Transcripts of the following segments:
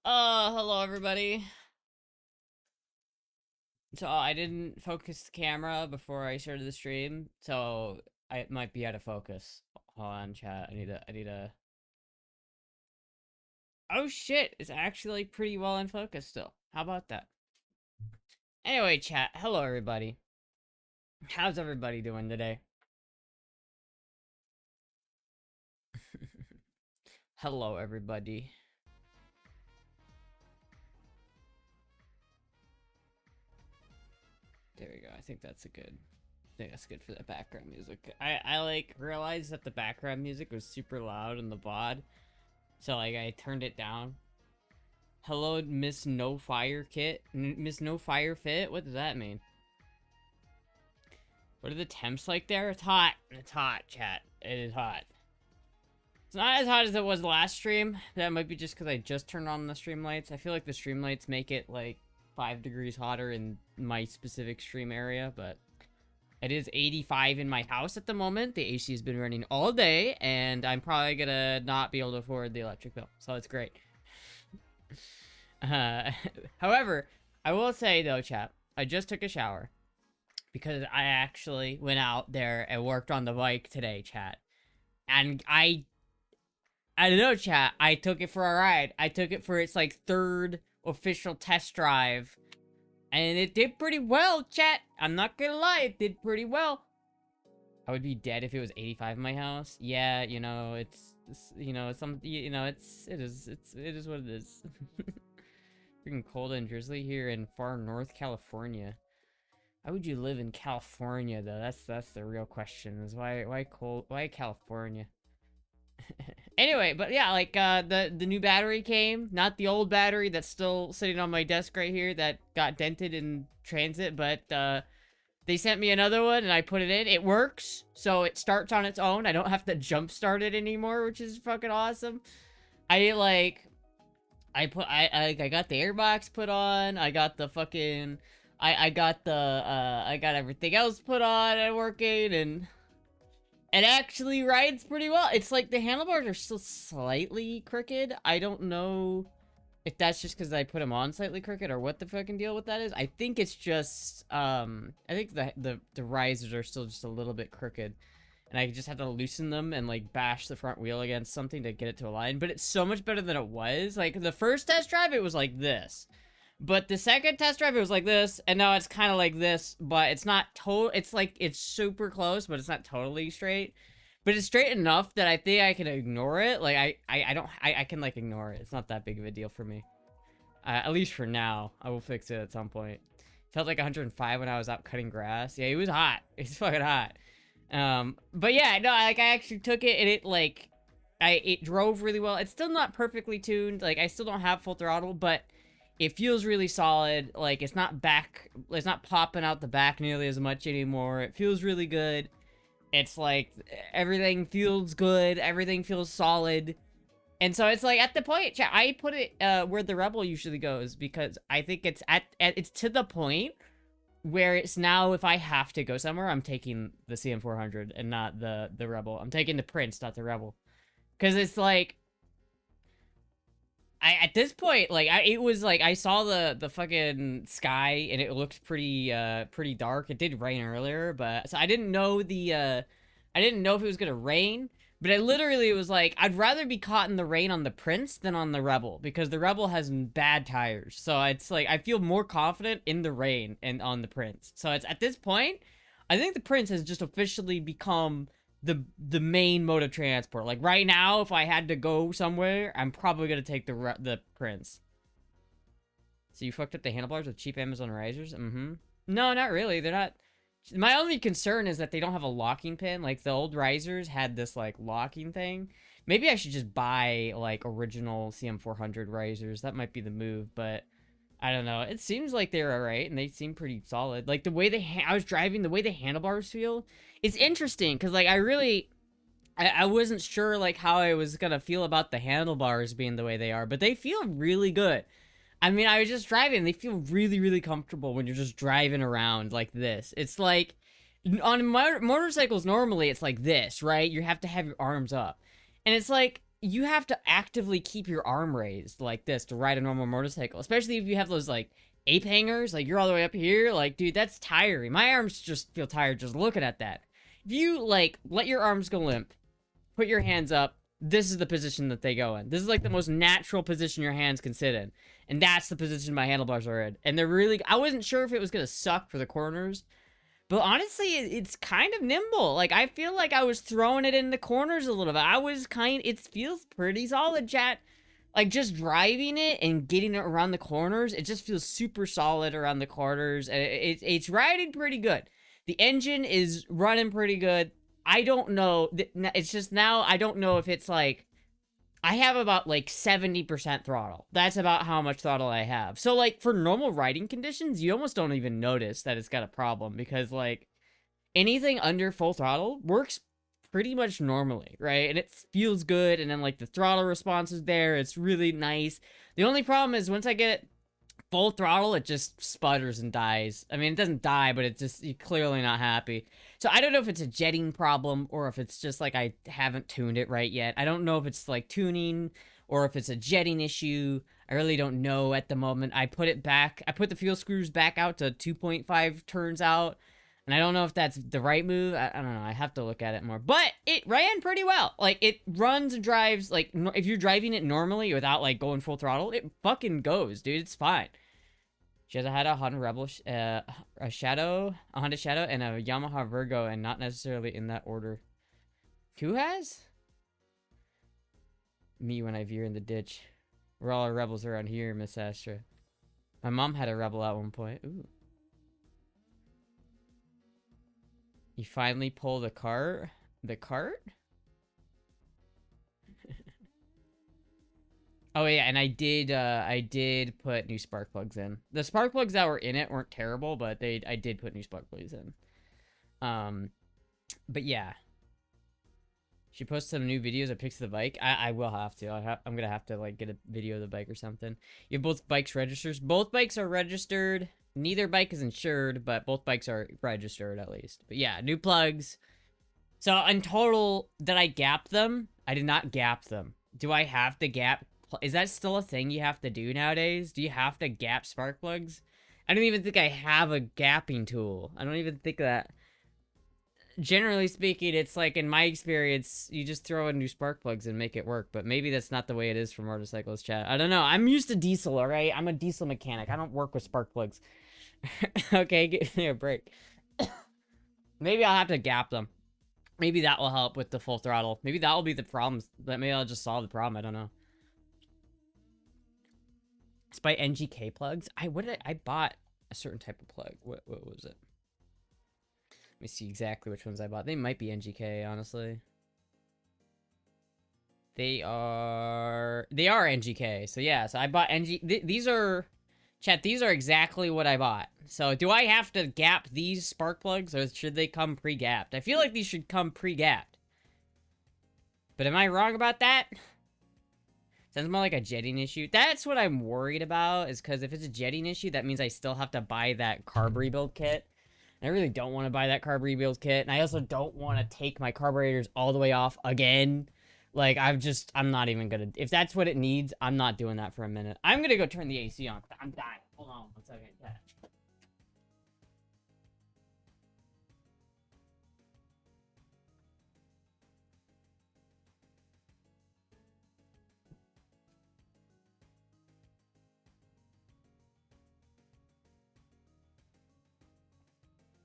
Hello everybody. So I didn't focus the camera before I started the stream, so it might be out of focus. Hold on, chat. I need to. Oh shit! It's actually pretty well in focus still. How about that? Anyway, chat. Hello everybody. How's everybody doing today? Hello everybody. There we go. I think that's good for the background music. I like realized that the background music was super loud in the VOD, so like I turned it down. Hello, Miss No Fire Kit? Miss No Fire Fit? What does that mean? What are the temps like there? It's hot. It's hot, chat. It is hot. It's not as hot as it was last stream. That might be just because I just turned on the stream lights. I feel like the stream lights make it like 5 degrees hotter in my specific stream area, but it is 85 in my house at the moment. The AC has been running all day, and I'm probably gonna not be able to afford the electric bill, so it's great. However, I will say though, chat, I just took a shower because I actually went out there and worked on the bike today, chat. And I don't know, chat, I took it for a ride. I took it for its like 3rd official test drive. And it did pretty well, chat. I'm not gonna lie, it did pretty well. I would be dead if it was 85 in my house. Yeah, you know, it is what it is. Freaking cold and drizzly here in far North California. Why would you live in California though? That's the real question. Is why cold? Why California? Anyway, but yeah, like the new battery came, not the old battery that's still sitting on my desk right here that got dented in transit, but they sent me another one and I put it in. It works, so it starts on its own. I don't have to jump start it anymore, which is fucking awesome. I got the airbox put on. I got the fucking I got everything else put on and working, and it actually rides pretty well. It's like the handlebars are still slightly crooked. I don't know if that's just because I put them on slightly crooked or what the fucking deal with that is. I think it's just I think the risers are still just a little bit crooked. And I just have to loosen them and like bash the front wheel against something to get it to align. But it's so much better than it was. Like the first test drive, it was like this. But the second test drive, it was like this, and now it's kind of like this, but it's not total. It's like, it's super close, but it's not totally straight. But it's straight enough that I think I can ignore it. Like, I can, like, ignore it. It's not that big of a deal for me. At least for now. I will fix it at some point. Felt like 105 when I was out cutting grass. Yeah, it was hot. It's fucking hot. But yeah, no, like, I actually took it, and it, like, it drove really well. It's still not perfectly tuned. Like, I still don't have full throttle, but it feels really solid. Like, it's not popping out the back nearly as much anymore. It feels really good. It's like, everything feels good. Everything feels solid. And so it's like, at the point, I put it where the Rebel usually goes, because I think it's it's to the point where it's now, if I have to go somewhere, I'm taking the CM400 and not the Rebel. I'm taking the Prince, not the Rebel. Because it's like, at this point, like, it was like, I saw the fucking sky, and it looked pretty dark. It did rain earlier, but, so I didn't know if it was gonna rain, but it literally was like, I'd rather be caught in the rain on the Prince than on the Rebel, because the Rebel has bad tires, so it's like, I feel more confident in the rain and on the Prince. So it's, at this point, I think the Prince has just officially become the main mode of transport. Like, right now, if I had to go somewhere, I'm probably gonna take the Prince. So you fucked up the handlebars with cheap Amazon risers? Mm-hmm. No, not really. They're not. My only concern is that they don't have a locking pin. Like, the old risers had this, like, locking thing. Maybe I should just buy, like, original CM400 risers. That might be the move, but I don't know. It seems like they're alright, and they seem pretty solid. Like, the way I was driving, the way the handlebars feel, it's interesting, because, like, I wasn't sure, like, how I was gonna feel about the handlebars being the way they are, but they feel really good. I mean, I was just driving, they feel really, really comfortable when you're just driving around like this. It's like, on motorcycles, normally, it's like this, right? You have to have your arms up. And it's like, you have to actively keep your arm raised like this to ride a normal motorcycle, especially if you have those like ape hangers, like you're all the way up here. Like, dude, that's tiring. My arms just feel tired just looking at that. If you like let your arms go limp, put your hands up, this is the position that they go in. This is like the most natural position your hands can sit in. And that's the position my handlebars are in. And they're really, I wasn't sure if it was going to suck for the corners, but honestly, it's kind of nimble. Like, I feel like I was throwing it in the corners a little bit. It feels pretty solid, chat. Like, just driving it and getting it around the corners, it just feels super solid around the corners. It's riding pretty good. The engine is running pretty good. I don't know. It's just now, I don't know if it's like, I have about like 70% throttle. That's about how much throttle I have. So like for normal riding conditions, you almost don't even notice that it's got a problem because like anything under full throttle works pretty much normally, right? And it feels good. And then like the throttle response is there. It's really nice. The only problem is once I get it full throttle, it just sputters and dies. I mean, it doesn't die, but it's just, you're clearly not happy. So I don't know if it's a jetting problem or if it's just like I haven't tuned it right yet. I don't know if it's like tuning or if it's a jetting issue. I really don't know at the moment. I put the fuel screws back out to 2.5 turns out. And I don't know if that's the right move. I don't know. I have to look at it more. But it ran pretty well. Like, it runs and drives, like, if you're driving it normally without, like, going full throttle, it fucking goes, dude. It's fine. She has had a Honda Rebel, a Honda Shadow, and a Yamaha Virgo, and not necessarily in that order. Who has? Me when I veer in the ditch. We're all our rebels around here, Miss Astra. My mom had a Rebel at one point. Ooh. You finally pull the cart? The cart? Oh yeah, and I did put new spark plugs in. The spark plugs that were in it weren't terrible, but I did put new spark plugs in. But yeah. She posted some new videos of pics of the bike. I will have to. I'm gonna have to like get a video of the bike or something. You have both bikes registers. Both bikes are registered. Neither bike is insured, but both bikes are registered at least. But yeah, new plugs. So in total, did I gap them? I did not gap them. Do I have to gap? Is that still a thing you have to do nowadays? Do you have to gap spark plugs? I don't even think I have a gapping tool. I don't even think that. Generally speaking, it's like, in my experience, you just throw in new spark plugs and make it work. But maybe that's not the way it is for motorcycles, chat. I don't know. I'm used to diesel, alright? I'm a diesel mechanic. I don't work with spark plugs. Okay, give me a break. Maybe I'll have to gap them. Maybe that will help with the full throttle. Maybe that will be the problem. Maybe I'll just solve the problem. I don't know. Despite NGK plugs, I bought a certain type of plug. What was it? Let me see exactly which ones I bought. They might be NGK, honestly. They are NGK. So yeah, so I bought these are, chat, these are exactly what I bought. So do I have to gap these spark plugs or should they come pre-gapped? I feel like these should come pre-gapped. But am I wrong about that? Sounds more like a jetting issue. That's what I'm worried about, is because if it's a jetting issue, that means I still have to buy that carb rebuild kit. And I really don't want to buy that carb rebuild kit. And I also don't want to take my carburetors all the way off again. Like, I'm not even gonna, if that's what it needs, I'm not doing that for a minute. I'm gonna go turn the AC on. I'm dying. Hold on 1 second. Yeah.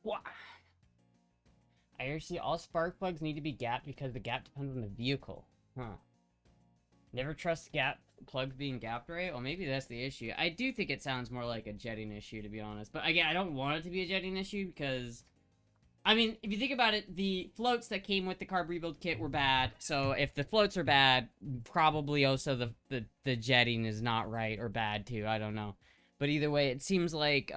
What? I hear see all spark plugs need to be gapped because the gap depends on the vehicle. Huh. Never trust gap plugs being gapped right? Well, maybe that's the issue. I do think it sounds more like a jetting issue, to be honest. But again, I don't want it to be a jetting issue because, I mean, if you think about it, the floats that came with the carb rebuild kit were bad. So if the floats are bad, probably also the jetting is not right or bad too. I don't know. But either way, it seems like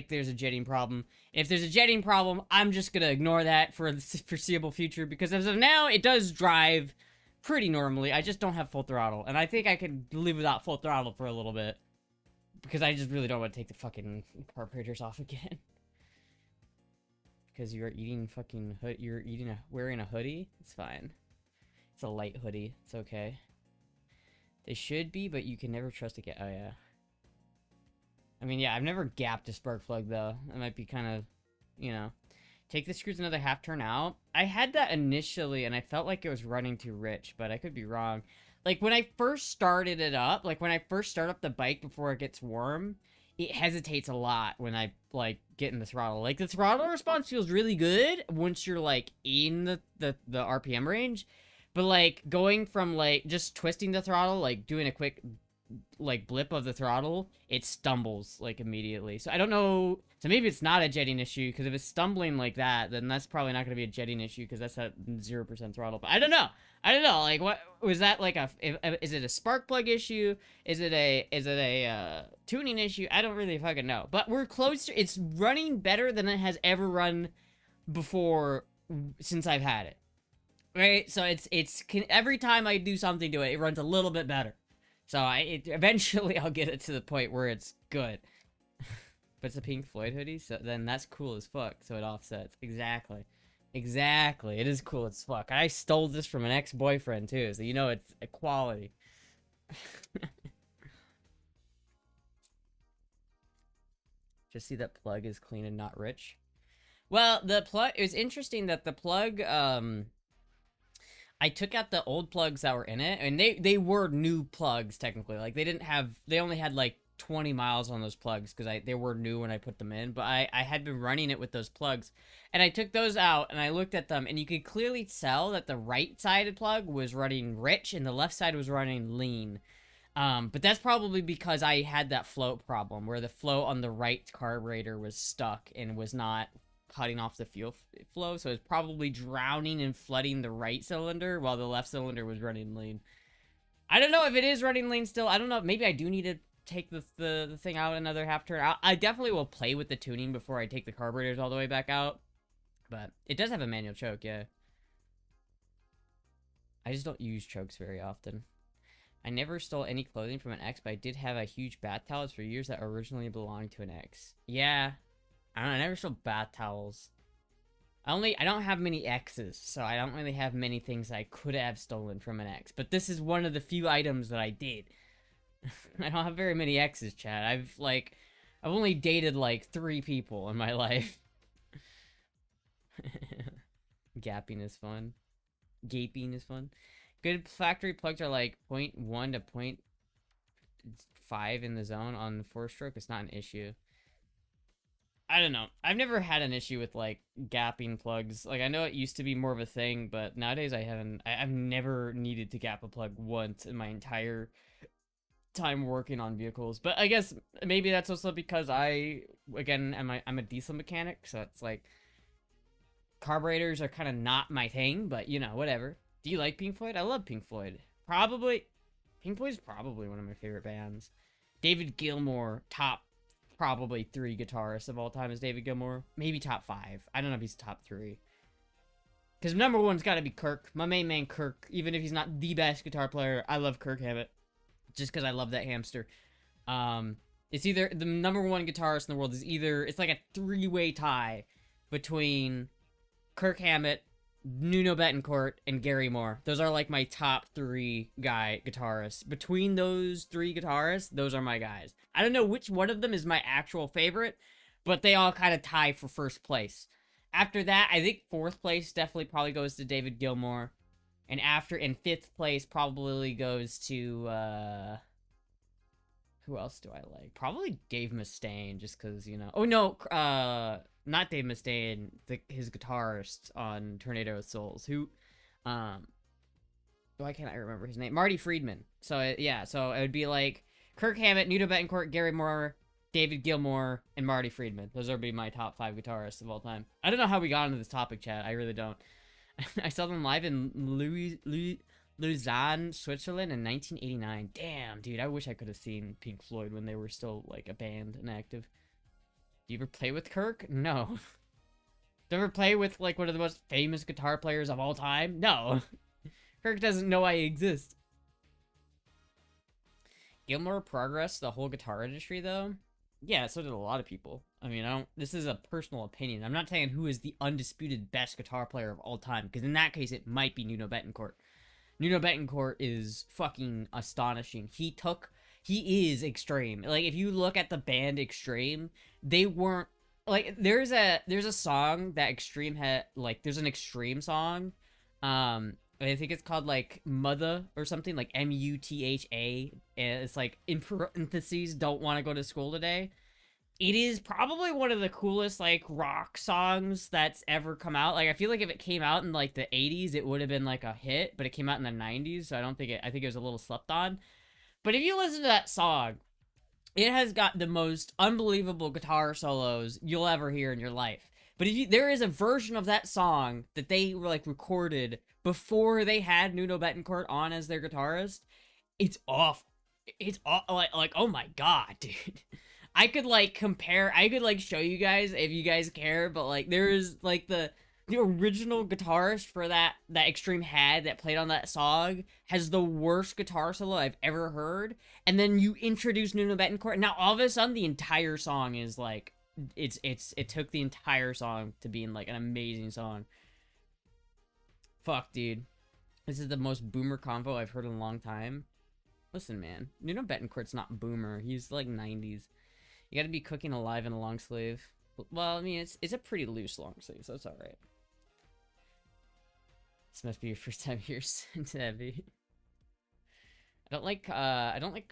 there's a jetting problem. If there's a jetting problem, I'm just gonna ignore that for the foreseeable future because as of now, it does drive pretty normally. I just don't have full throttle, and I think I could live without full throttle for a little bit because I just really don't want to take the fucking carburetors off again. Because you're eating fucking wearing a hoodie. It's fine. It's a light hoodie. It's okay. They should be, but you can never trust a oh, yeah. I mean, yeah, I've never gapped a spark plug, though. It might be kind of, you know. Take the screws another half turn out. I had that initially, and I felt like it was running too rich, but I could be wrong. Like, when I first started it up, like, when I first start up the bike before it gets warm, it hesitates a lot when I, like, get in the throttle. Like, the throttle response feels really good once you're, like, in the RPM range. But, like, going from, like, just twisting the throttle, like, doing a quick, like, blip of the throttle, it stumbles, like, immediately. So I don't know. So maybe it's not a jetting issue, because if it's stumbling like that, then that's probably not going to be a jetting issue, because that's at 0% throttle. But I don't know. I don't know. Like, what was that? Like, is it a spark plug issue? Is it a tuning issue? I don't really fucking know. But we're close to. It's running better than it has ever run before since I've had it. Right? So every time I do something to it, it runs a little bit better. So eventually I'll get it to the point where it's good. But it's a Pink Floyd hoodie, so then that's cool as fuck. So it offsets. Exactly. Exactly. It is cool as fuck. I stole this from an ex-boyfriend too, so you know it's equality. Just see that plug is clean and not rich. Well, the plug, it was interesting that the plug, I took out the old plugs that were in it, and they were new plugs, technically. Like, they only had, like, 20 miles on those plugs, because they were new when I put them in, but I had been running it with those plugs, and I took those out, and I looked at them, and you could clearly tell that the right-sided plug was running rich, and the left side was running lean. But that's probably because I had that float problem, where the float on the right carburetor was stuck, and was not cutting off the fuel flow, so it's probably drowning and flooding the right cylinder while the left cylinder was running lean. I don't know if it is running lean still. I don't know. Maybe I do need to take the thing out another half turn. I definitely will play with the tuning before I take the carburetors all the way back out. But it does have a manual choke, yeah. I just don't use chokes very often. I never stole any clothing from an ex, but I did have a huge bath towels for years that originally belonged to an ex. Yeah. I don't know, I never stole bath towels. I don't have many exes, so I don't really have many things I could have stolen from an ex. But this is one of the few items that I did. I don't have very many exes, Chad. I've only dated, like, 3 people in my life. Gapping is fun. Gaping is fun. Good factory plugs are, like, 0.1 to 0.5 in the zone on 4-stroke. It's not an issue. I don't know. I've never had an issue with, like, gapping plugs. Like, I know it used to be more of a thing, but nowadays I've never needed to gap a plug once in my entire time working on vehicles. But I guess maybe that's also because I'm a diesel mechanic, so it's like, carburetors are kind of not my thing, but, you know, whatever. Do you like Pink Floyd? I love Pink Floyd. Pink Floyd's probably one of my favorite bands. David Gilmour, top probably 3 guitarists of all time is David Gilmour. Maybe top 5. I don't know if he's top 3. Because number 1's got to be Kirk. My main man, Kirk. Even if he's not the best guitar player, I love Kirk Hammett. Just because I love that hamster. It's either, the number 1 guitarist in the world is either, it's like a 3-way tie between Kirk Hammett, Nuno Bettencourt, and Gary Moore. Those are like my top 3 guitarists. Between those 3 guitarists, those are my guys. I don't know which one of them is my actual favorite, but they all kind of tie for first place. After that, I think 4th place definitely probably goes to David Gilmour. And in 5th place probably goes to, who else do I like? Probably Dave Mustaine, just because, you know. Oh, no, not Dave Mustaine, his guitarist on Tornado of Souls, who, why can't I remember his name? Marty Friedman. So, yeah, so it would be like Kirk Hammett, Nuno Bettencourt, Gary Moore, David Gilmour, and Marty Friedman. Those would be my top 5 guitarists of all time. I don't know how we got into this topic, chat. I really don't. I saw them live in Lausanne, Switzerland in 1989. Damn, dude, I wish I could have seen Pink Floyd when they were still, like, a band and active. Do you ever play with Kirk? No. Do you ever play with, like, one of the most famous guitar players of all time? No. Kirk doesn't know I exist. Gilmour progressed the whole guitar industry, though? Yeah, so did a lot of people. I mean, this is a personal opinion. I'm not saying who is the undisputed best guitar player of all time, because in that case, it might be Nuno Bettencourt. Nuno Betancourt is fucking astonishing. He is Extreme. Like, if you look at the band Extreme, they weren't, like, there's a song that Extreme had, like, there's an Extreme song, I think it's called, like, Mutha or something, like, Mutha, and it's, like, in parentheses, don't want to go to school today. It is probably one of the coolest, like, rock songs that's ever come out. Like, I feel like if it came out in, like, the 80s, it would have been, like, a hit, but it came out in the 90s, so I think it was a little slept on. But if you listen to that song, it has got the most unbelievable guitar solos you'll ever hear in your life. But there is a version of that song that they were, like, recorded before they had Nuno Betancourt on as their guitarist. It's awful. It's like oh my god, dude. I could like show you guys if you guys care, but like there is like the original guitarist for that Extreme had that played on that song has the worst guitar solo I've ever heard, and then you introduce Nuno Betancourt, and now all of a sudden the entire song is like it took the entire song to being like an amazing song. Fuck, dude. This is the most boomer convo I've heard in a long time. Listen, man, Nuno Betancourt's not boomer. He's like 90s. You gotta be cooking alive in a long sleeve. Well, I mean, it's a pretty loose long sleeve, so it's alright. This must be your first time here since heavy. I don't like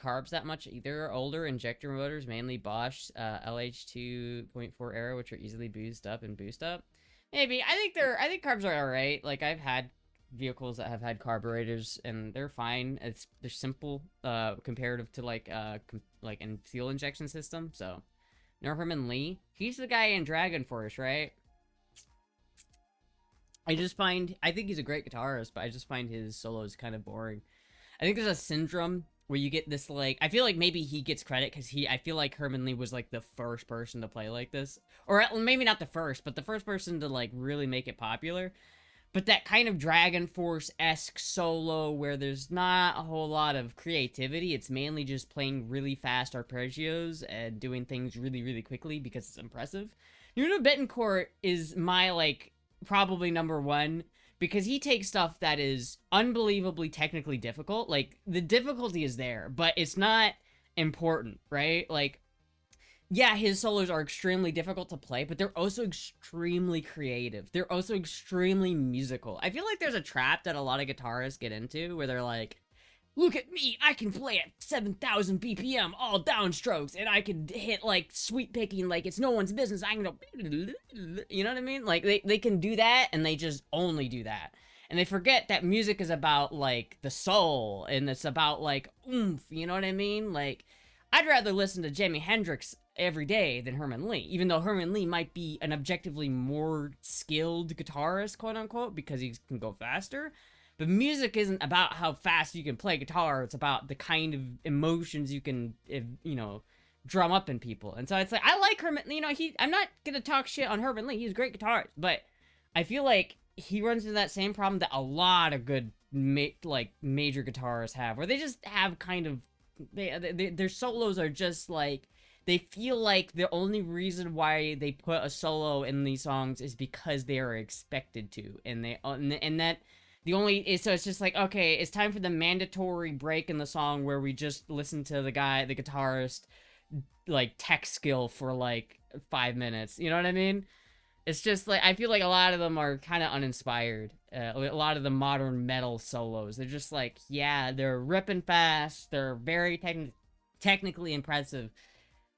carbs that much either. Older injector motors, mainly Bosch LH 2.4 era, which are easily boozed up and boost up. Maybe. I think carbs are alright. Like, I've had vehicles that have had carburetors and they're fine. They're simple comparative to like in fuel injection system. So Herman Lee, he's the guy in Dragon Force, right? I think he's a great guitarist, but I just find his solos kind of boring. I think there's a syndrome where you get this, like, I feel like maybe he gets credit because I feel like Herman Lee was like the first person to play like this, or maybe not the first, but the first person to like really make it popular. But that kind of Dragon Force-esque solo where there's not a whole lot of creativity. It's mainly just playing really fast arpeggios and doing things really, really quickly because it's impressive. Nuno Betancourt is my, like, probably number one because he takes stuff that is unbelievably technically difficult. Like, the difficulty is there, but it's not important, right? Like, yeah, his solos are extremely difficult to play, but they're also extremely creative. They're also extremely musical. I feel like there's a trap that a lot of guitarists get into where they're like, look at me, I can play at 7,000 BPM, all downstrokes, and I can hit, like, sweep picking like it's no one's business. I can go, you know what I mean? Like, they can do that, and they just only do that. And they forget that music is about, like, the soul, and it's about, like, oomph, you know what I mean? Like, I'd rather listen to Jimi Hendrix every day than Herman Lee, even though Herman Lee might be an objectively more skilled guitarist, quote unquote, because he can go faster. But music isn't about how fast you can play guitar, it's about the kind of emotions you can, you know, drum up in people. And so it's like, I like Herman, you know, I'm not gonna talk shit on Herman Lee, he's a great guitarist, but I feel like he runs into that same problem that a lot of good, major guitarists have, where they just have kind of, their solos are just like, they feel like the only reason why they put a solo in these songs is because they are expected to, and that the only so it's just like, okay, it's time for the mandatory break in the song where we just listen to the guitarist, like, tech skill for like 5 minutes. You know what I mean? It's just like, I feel like a lot of them are kind of uninspired. A lot of the modern metal solos, they're just like, yeah, they're ripping fast, they're very technically impressive,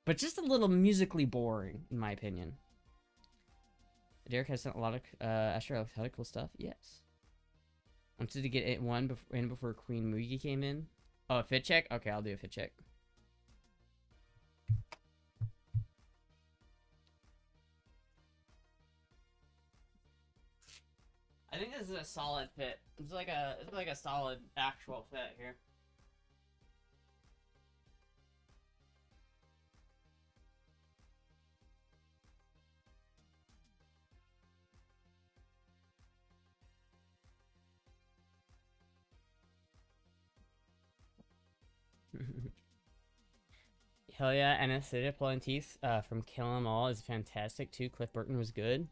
but just a little musically boring, in my opinion. Derek has sent a lot of Astra cool stuff. Yes. Wanted to get it in before Queen Mugi came in. Oh, a fit check? Okay, I'll do a fit check. I think this is a solid fit. It's like a solid actual fit here. Hell yeah, Anesthesia pulling teeth from Kill 'Em All is fantastic too. Cliff Burton was good.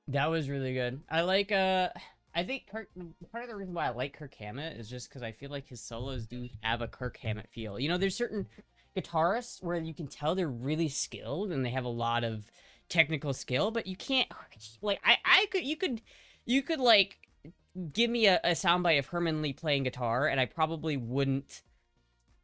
That was really good. I I think part of the reason why I like Kirk Hammett is just because I feel like his solos do have a Kirk Hammett feel. You know, there's certain guitarists where you can tell they're really skilled and they have a lot of technical skill, but you can't like you could like give me a soundbite of Herman Lee playing guitar and I probably wouldn't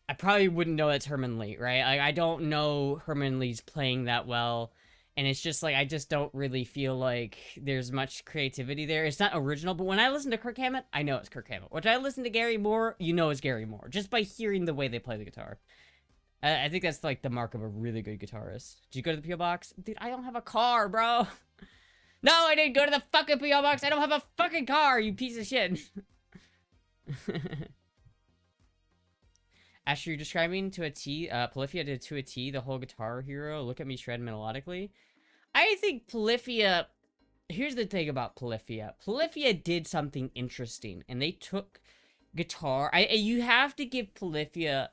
know that's Herman Lee, right? I don't know Herman Lee's playing that well. And it's just like, I just don't really feel like there's much creativity there. It's not original, but when I listen to Kirk Hammett, I know it's Kirk Hammett. When I listen to Gary Moore, you know it's Gary Moore, just by hearing the way they play the guitar. I think that's like the mark of a really good guitarist. Did you go to the P.O. Box? Dude, I don't have a car, bro. No, I didn't go to the fucking P.O. Box. I don't have a fucking car, you piece of shit. Astra, you're describing to a T, Polyphia did to a T the whole Guitar Hero. Look at me shred melodically. I think Polyphia, here's the thing about Polyphia. Polyphia did something interesting, and they took guitar. You have to give Polyphia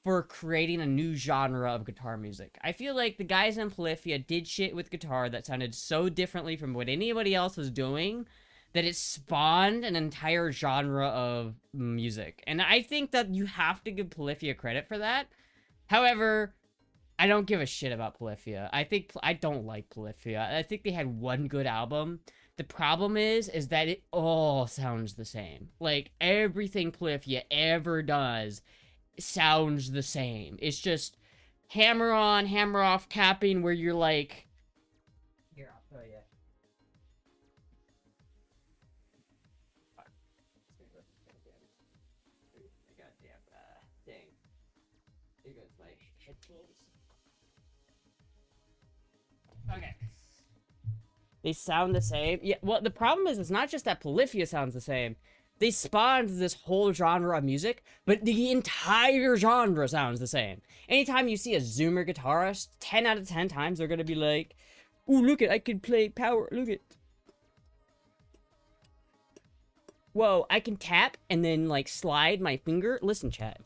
for creating a new genre of guitar music. I feel like the guys in Polyphia did shit with guitar that sounded so differently from what anybody else was doing that it spawned an entire genre of music. And I think that you have to give Polyphia credit for that. However, I don't give a shit about Polyphia. I don't like Polyphia. I think they had one good album. The problem is that it all sounds the same. Like, everything Polyphia ever does sounds the same. It's just hammer on, hammer off tapping where you're like... Here, I'll show you. Thing. Here goes my headphones. Okay. They sound the same. Yeah, well, the problem is, it's not just that Polyphia sounds the same. They spawned this whole genre of music, but the entire genre sounds the same. Anytime you see a Zoomer guitarist, 10 out of 10 times they're gonna be like, ooh, look it, I can play power, look it. Whoa, I can tap and then, like, slide my finger. Listen, chat,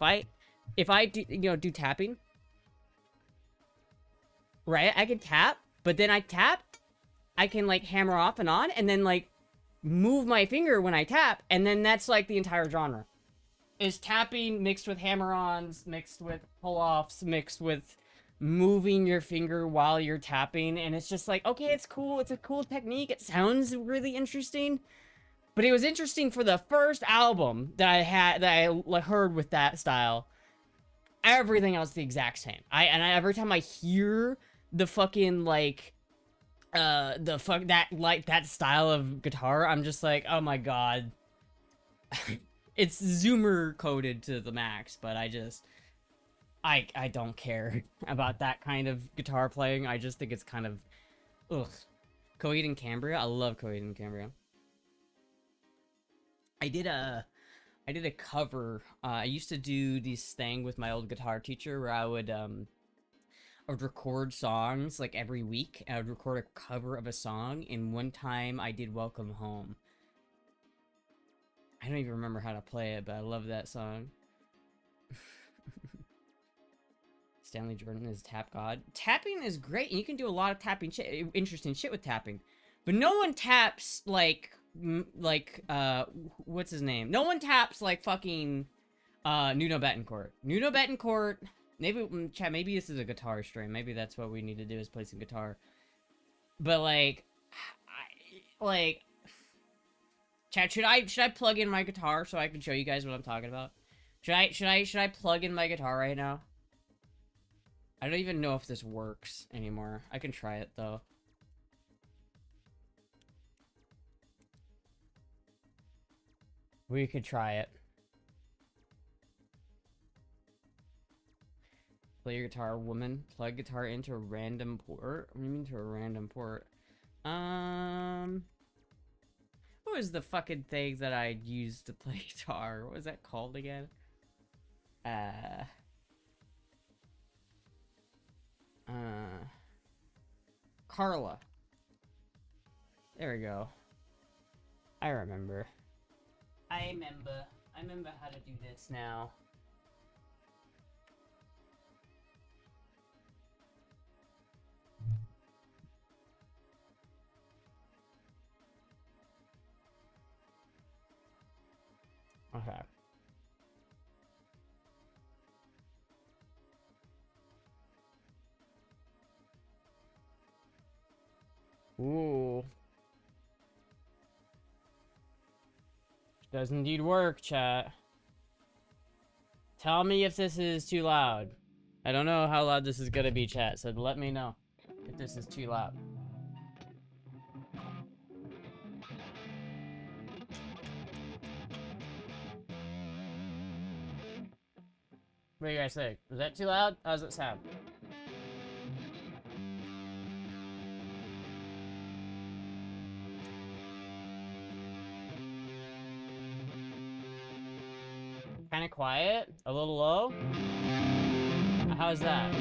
if I do, you know, do tapping, right, I can tap, but then I tap, I can, like, hammer off and on, and then, like, move my finger when I tap, and then that's, like, the entire genre. Is tapping mixed with hammer-ons, mixed with pull-offs, mixed with moving your finger while you're tapping, and it's just like, okay, it's cool, it's a cool technique, it sounds really interesting, but it was interesting for the first album that I heard with that style. Everything else the exact same. Every time I hear the fucking, like, that style of guitar, I'm just like, oh my god. It's Zoomer coded to the max, but I don't care about that kind of guitar playing. I just think it's kind of, ugh. Coheed and Cambria? I love Coheed and Cambria. I did a cover. I used to do this thing with my old guitar teacher where I would record songs like every week. I would record a cover of a song, and one time I did Welcome Home. I don't even remember how to play it, but I love that song. Stanley Jordan is Tap God. Tapping is great, and you can do a lot of tapping shit, interesting shit with tapping. But no one taps like what's his name? No one taps like fucking Nuno Betancourt. Nuno Betancourt, maybe chat, maybe this is a guitar stream. Maybe that's what we need to do, is play some guitar. But like chat, should I plug in my guitar so I can show you guys what I'm talking about? Should I plug in my guitar right now? I don't even know if this works anymore. I can try it though. We could try it. Play your guitar, woman. Plug guitar into a random port. What do you mean to a random port? What was the fucking thing that I used to play guitar? What was that called again? Carla. There we go. I remember how to do this now. Okay. Ooh. Does indeed work, chat. Tell me if this is too loud. I don't know how loud this is gonna be, chat, so let me know if this is too loud. What do you guys think? Is that too loud? How does it sound? Kind of quiet? A little low? How's that?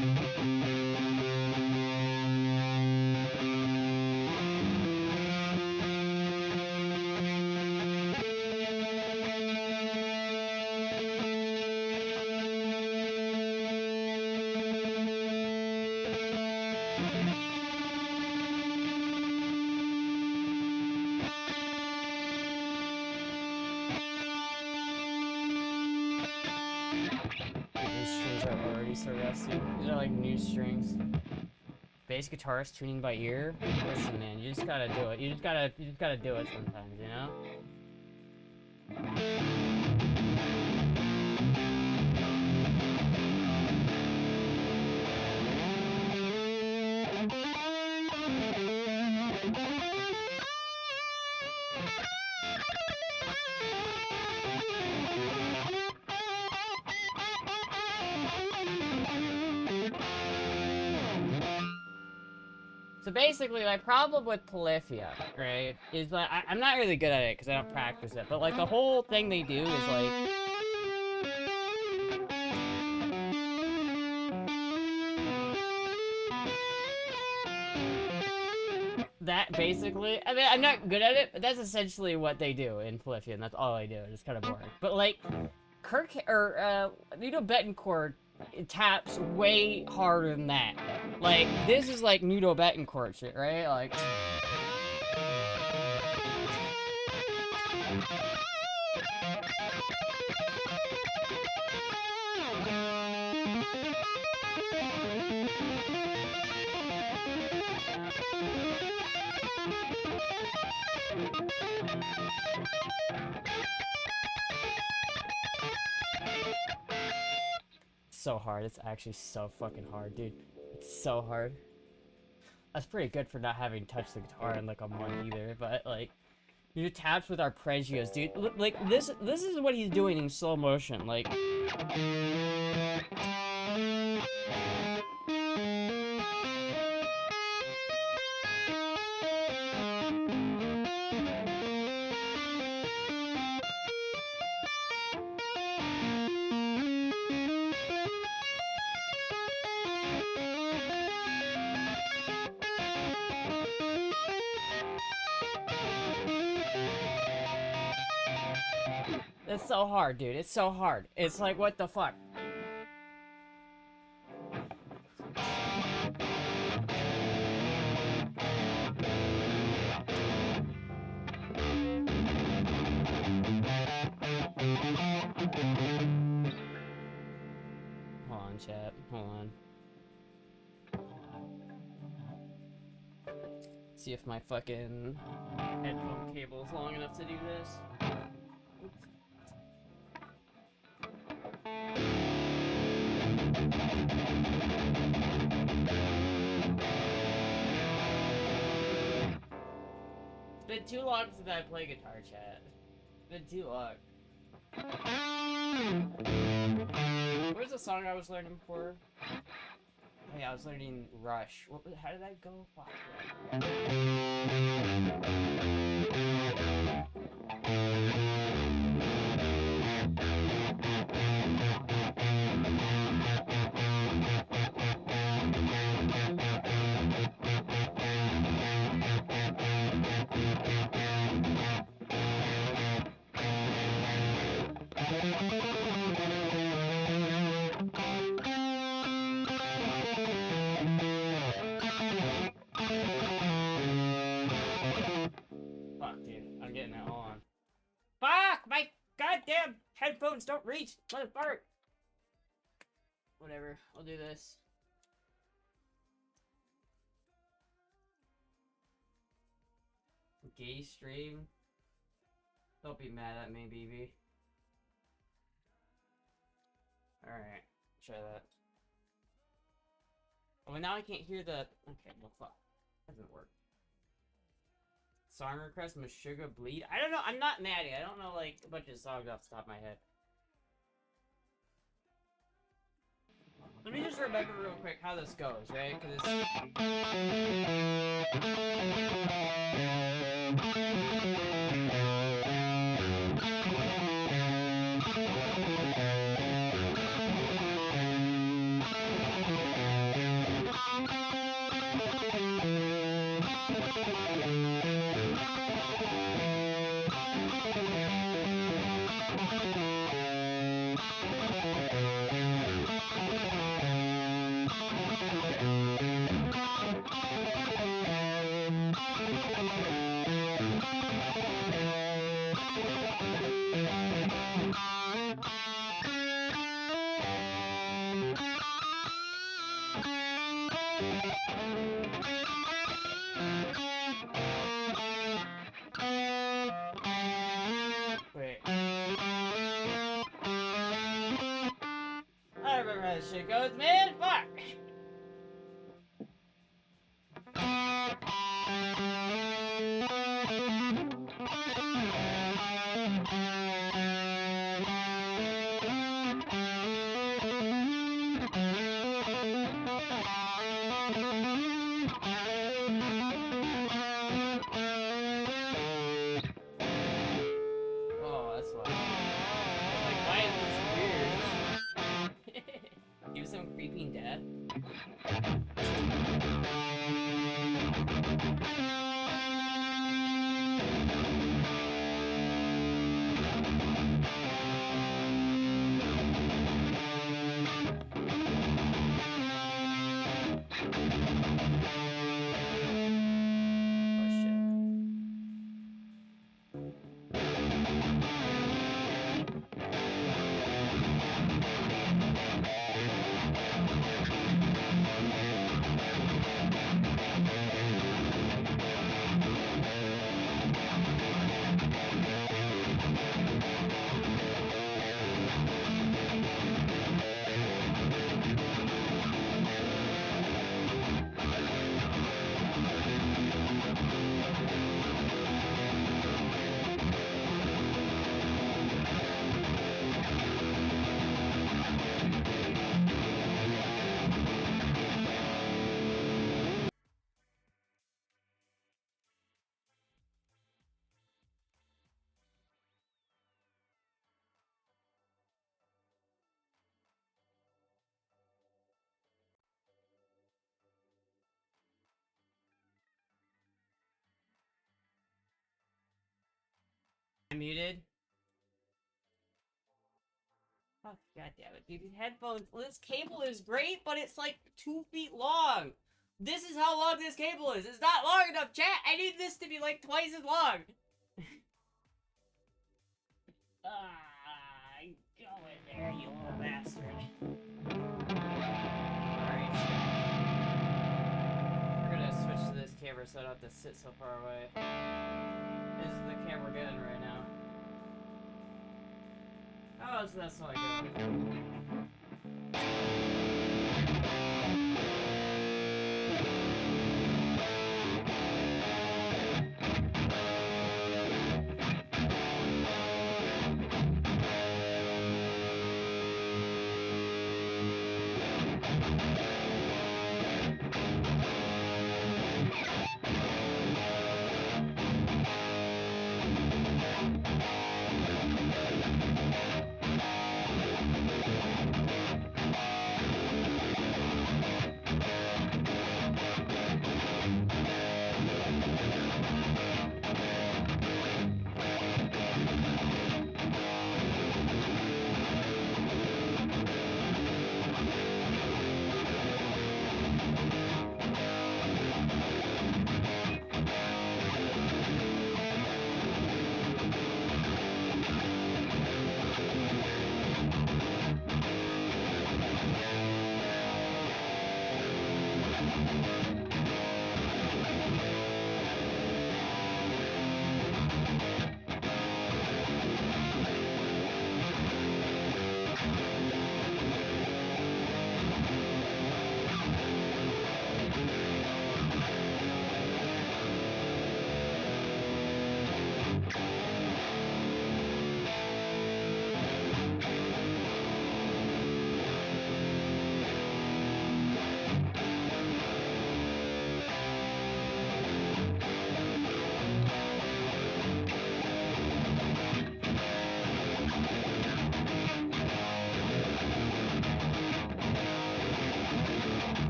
These strings are already so rusty. These are like new strings. Bass guitarist tuning by ear. Listen, man, you just gotta do it. You just gotta do it sometimes, you know? So basically, my problem with Polyphia, right, is that I'm not really good at it because I don't practice it, but like the whole thing they do is like... that basically, I mean, I'm not good at it, but that's essentially what they do in Polyphia, and that's all I do. It's kind of boring. But like, Nuno Betancourt taps way harder than that. Like, this is like Nuno Betancourt shit, right? Like... so hard. It's actually so fucking hard, dude. It's so hard. That's pretty good for not having touched the guitar in like a month either, but like, you taps with arpeggios, dude. Like this is what he's doing in slow motion. Like, it's so hard, dude. It's so hard. It's like, what the fuck? Hold on, chat. Hold on. See if my fucking headphone cable is long enough to do this. It's been too long since I played guitar, chat. It's been too long. What was the song I was learning for? Oh yeah, I was learning Rush. How did that go? Fuck. Fuck, dude. I'm getting it. Hold on. Fuck! My goddamn Headphones don't reach! Motherfucker! Whatever, I'll do this. Gay stream? Don't be mad at me, BB. Alright, try that. Oh, now I can't hear the... Okay, well, fuck. Doesn't work. Song request, Meshuggah Bleed? I don't know, I'm not Maddie. I don't know, like, a bunch of songs off the top of my head. Let me just remember real quick how this goes, right? Because wait. I remember how this shit goes, man. Fuck! Oh, that's why. I was like, why is this weird? Give some creeping death. Oh shit. I'm muted. Oh, god damn it, dude. These headphones, this cable is great, but it's like 2 feet long. This is how long this cable is. It's not long enough, chat. I need this to be like twice as long. Go in there, you little bastard. Alright, we're gonna switch to this camera so I don't have to sit so far away. This is the camera we're getting right now. Oh, so that's not good.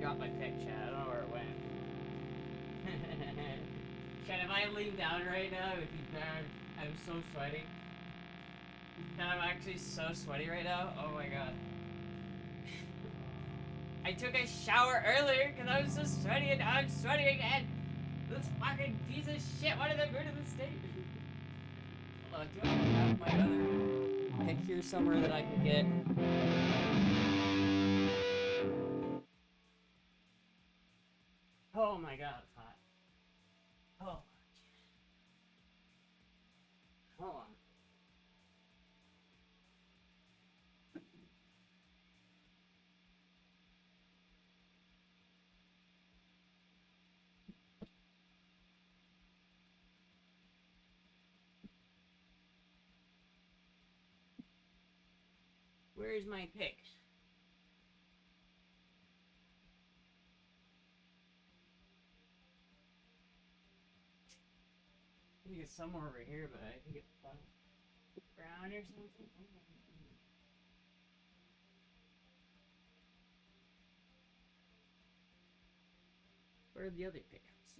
Dropped my pick, chat. I don't know where it went. Chat, if I lean down right now, it would be bad. I'm so sweaty. And I'm actually so sweaty right now. Oh my god. I took a shower earlier because I was so sweaty and now I'm sweaty again. This fucking piece of shit. Why did I murder the state? Hold on, do I have my other pick here somewhere that I can get? Oh my god, it's hot. Oh. Hold on. Where's my pick? I think it's somewhere over here, but I think it's brown or something. Where are the other picks?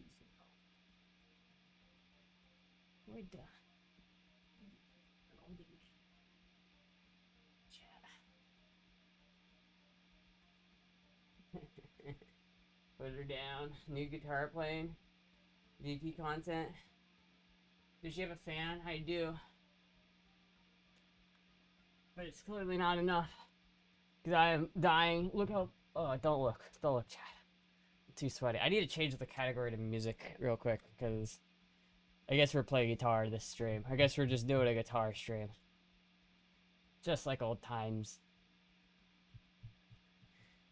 Where the? Put her down. New guitar playing. VP content. Does she have a fan? I do. But it's clearly not enough. Because I am dying. Look how... Oh, don't look. Don't look, chat. I'm too sweaty. I need to change the category to music real quick. Because I guess we're playing guitar this stream. I guess we're just doing a guitar stream. Just like old times.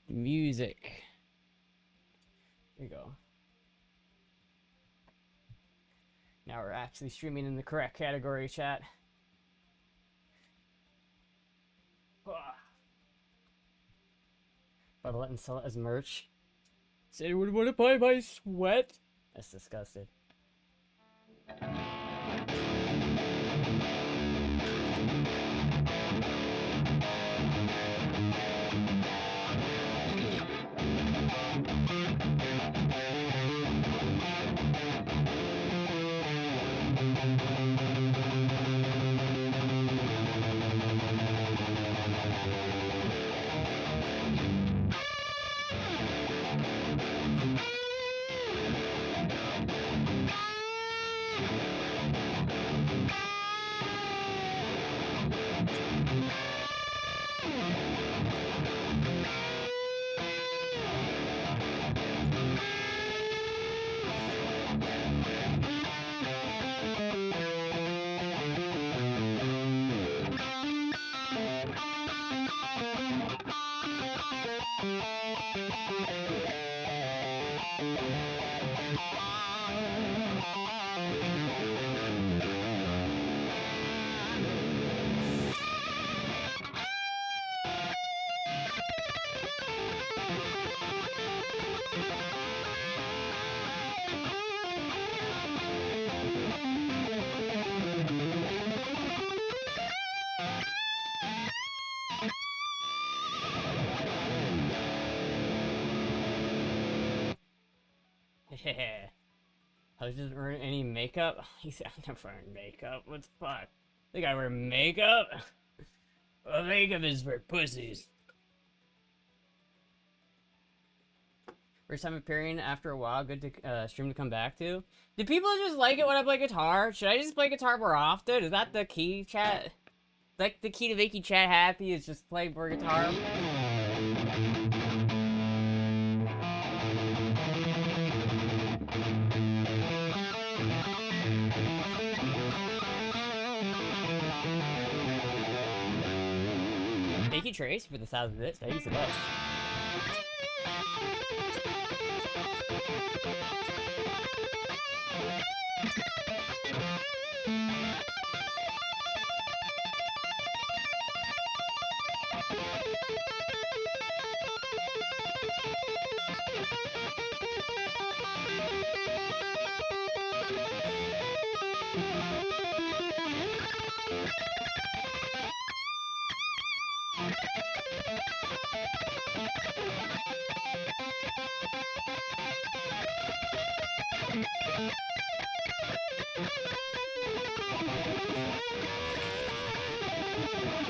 Music. There you go. Now we're actually streaming in the correct category, chat. But letting sell it as merch. Said anyone want to buy my sweat? That's disgusting. Yeah. I was just wearing any makeup. He said, I'm never wearing makeup. What the fuck? Think I wear makeup? Well, makeup is for pussies. First time appearing after a while. Good to stream to come back to. Do people just like it when I play guitar? Should I just play guitar more often? Is that the key, chat? Like the key to making chat happy is just play more guitar? Thank you, Trace, for the 1,000 bits. Thank you so much.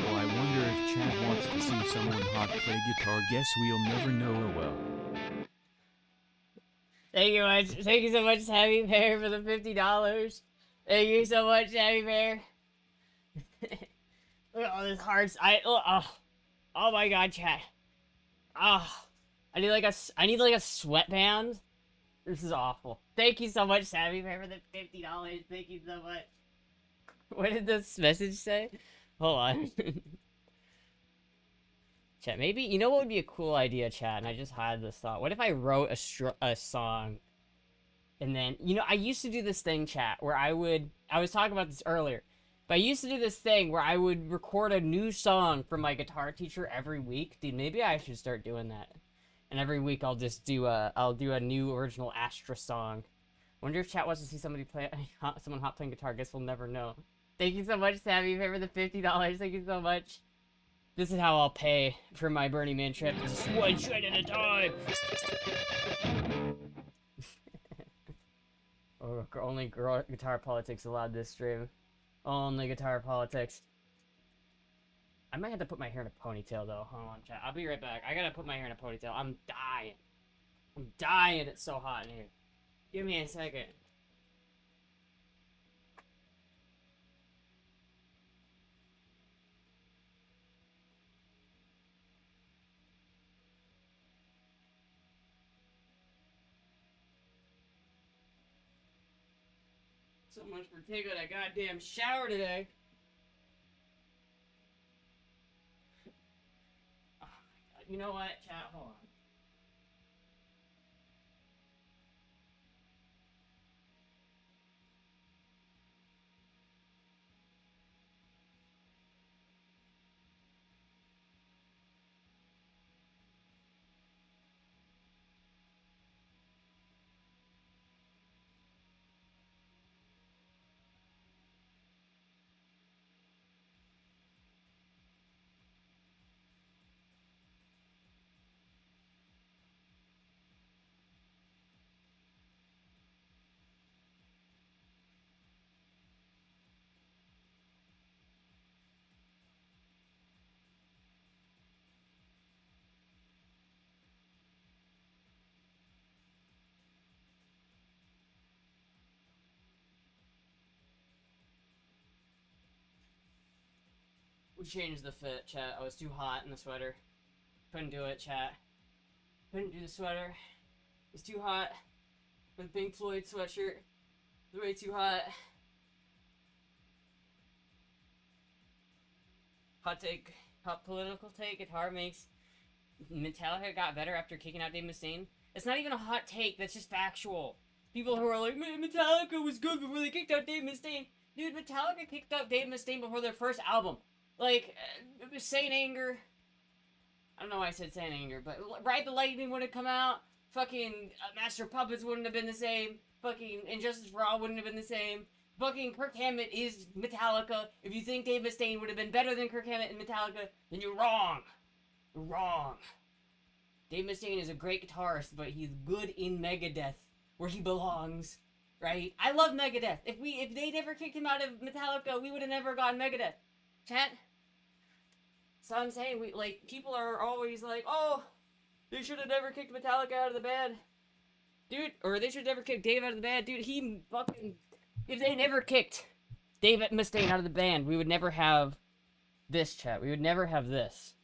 Oh, I wonder if Chad wants to see someone hot play guitar. Guess we'll never know. Oh well. Thank you much. Thank you so much, Happy Bear, for the $50. Thank you so much, Happy Bear. Look at all this hearts. Oh my god, chat. Oh, I need like a sweatband. This is awful. Thank you so much, Happy Bear, for the $50. Thank you so much. What did this message say? Hold on. Chat, maybe, you know what would be a cool idea, chat, and I just had this thought. What if I wrote a song, and then, you know, I used to do this thing, chat, where I was talking about this earlier, but I used to do this thing where I would record a new song from my guitar teacher every week. Dude, maybe I should start doing that. And every week I'll just do I'll do a new original Astra song. Wonder if chat wants to see somebody play, someone hot playing guitar. Guess we'll never know. Thank you so much, Sammy, for the $50. Thank you so much. This is how I'll pay for my Burning Man trip. Just one shot at a time. Oh, only guitar politics allowed this stream. Only guitar politics. I might have to put my hair in a ponytail though. Hold on, chat. I'll be right back. I gotta put my hair in a ponytail. I'm dying. I'm dying. It's so hot in here. Give me a second. So much for taking a goddamn shower today. Oh my god. You know what, chat? Hold on. We changed the fit, chat. I was too hot in the sweater. Couldn't do it, chat. Couldn't do the sweater. It was too hot. The Pink Floyd sweatshirt. It was way too hot. Hot take. Hot political take. Guitar makes Metallica got better after kicking out Dave Mustaine. It's not even a hot take. That's just factual. People who are like, Metallica was good before they kicked out Dave Mustaine. Dude, Metallica kicked out Dave Mustaine before their first album. Like, Saint Anger. I don't know why I said Saint Anger, but Ride the Lightning would have come out. Fucking Master of Puppets wouldn't have been the same. Fucking Injustice for All wouldn't have been the same. Fucking Kirk Hammett is Metallica. If you think Dave Mustaine would have been better than Kirk Hammett in Metallica, then you're wrong. You're wrong. Dave Mustaine is a great guitarist, but he's good in Megadeth. where he belongs, right? I love Megadeth. If they never kicked him out of Metallica, we would have never gotten Megadeth. Chat. So I'm saying, people are always like, oh, they should have never kicked Metallica out of the band. Dude, or they should never kick Dave out of the band. Dude, he fucking... If they never kicked Dave Mustaine out of the band, we would never have this, chat. We would never have this.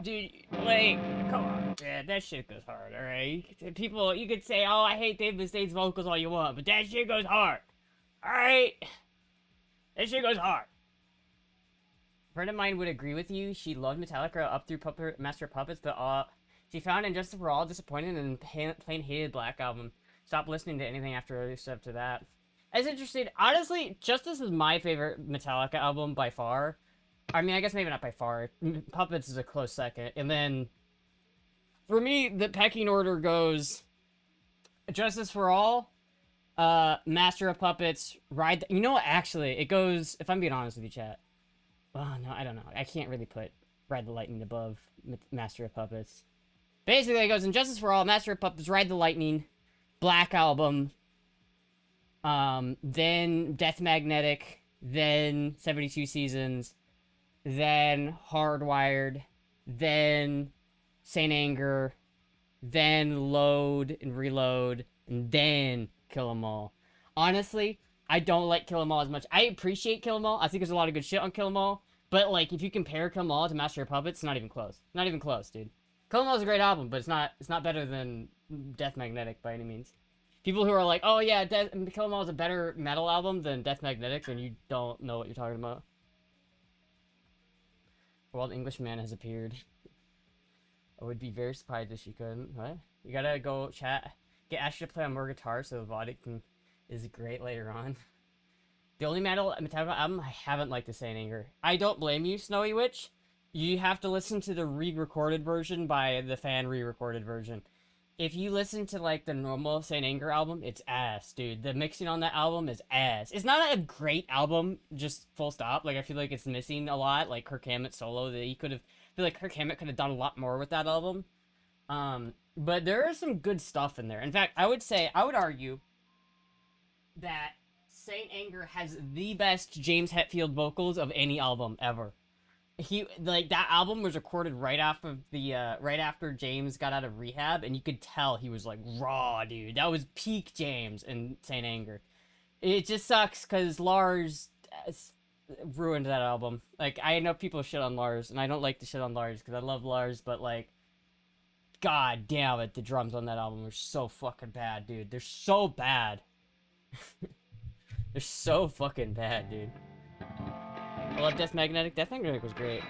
Dude, come on, man, that shit goes hard, alright? People, you could say, oh, I hate Dave Mustaine's vocals all you want, but that shit goes hard, alright? That shit goes hard. A friend of mine would agree with you. She loved Metallica up through Master of Puppets, but she found Injustice for All disappointing and plain hated Black Album. Stopped listening to anything after that. As interesting, honestly, Justice is my favorite Metallica album by far. I mean, I guess maybe not by far. Puppets is a close second. And then, for me, the pecking order goes Justice for All, Master of Puppets, You know what, actually, it goes, if I'm being honest with you, chat. Oh, no, I don't know. I can't really put Ride the Lightning above Master of Puppets. Basically, it goes Injustice for All, Master of Puppets, Ride the Lightning, Black Album, then Death Magnetic, then 72 Seasons, then Hardwired, then Saint Anger, then Load and Reload, and then Kill 'Em All. Honestly, I don't like Kill 'Em All as much. I appreciate Kill 'Em All. I think there's a lot of good shit on Kill 'Em All. But, if you compare Kill 'Em All to Master of Puppets, it's not even close. Not even close, dude. Kill 'Em All is a great album, but it's not better than Death Magnetic by any means. People who are like, oh yeah, Kill 'Em All is a better metal album than Death Magnetic, and you don't know what you're talking about. World Englishman has appeared. I would be very surprised if she couldn't. What? You gotta go chat. Get Astra to play on more guitar so the VOD is great later on. The only Metallica album I haven't liked is Saint Anger. I don't blame you, Snowy Witch. You have to listen to the re-recorded version by the fan re-recorded version. If you listen to, the normal Saint Anger album, it's ass, dude. The mixing on that album is ass. It's not a great album, just full stop. I feel like it's missing a lot, Kirk Hammett solo, that he could have... I feel like Kirk Hammett could have done a lot more with that album. But there is some good stuff in there. In fact, I would argue that Saint Anger has the best James Hetfield vocals of any album ever. That album was recorded right after James got out of rehab, and you could tell he was raw, dude. That was peak James in Saint Anger. It just sucks because Lars ruined that album. I know people shit on Lars, and I don't like to shit on Lars because I love Lars, but God damn it, the drums on that album are so fucking bad, dude. They're so bad. They're so fucking bad, dude. I love Death Magnetic. Death Magnetic was great.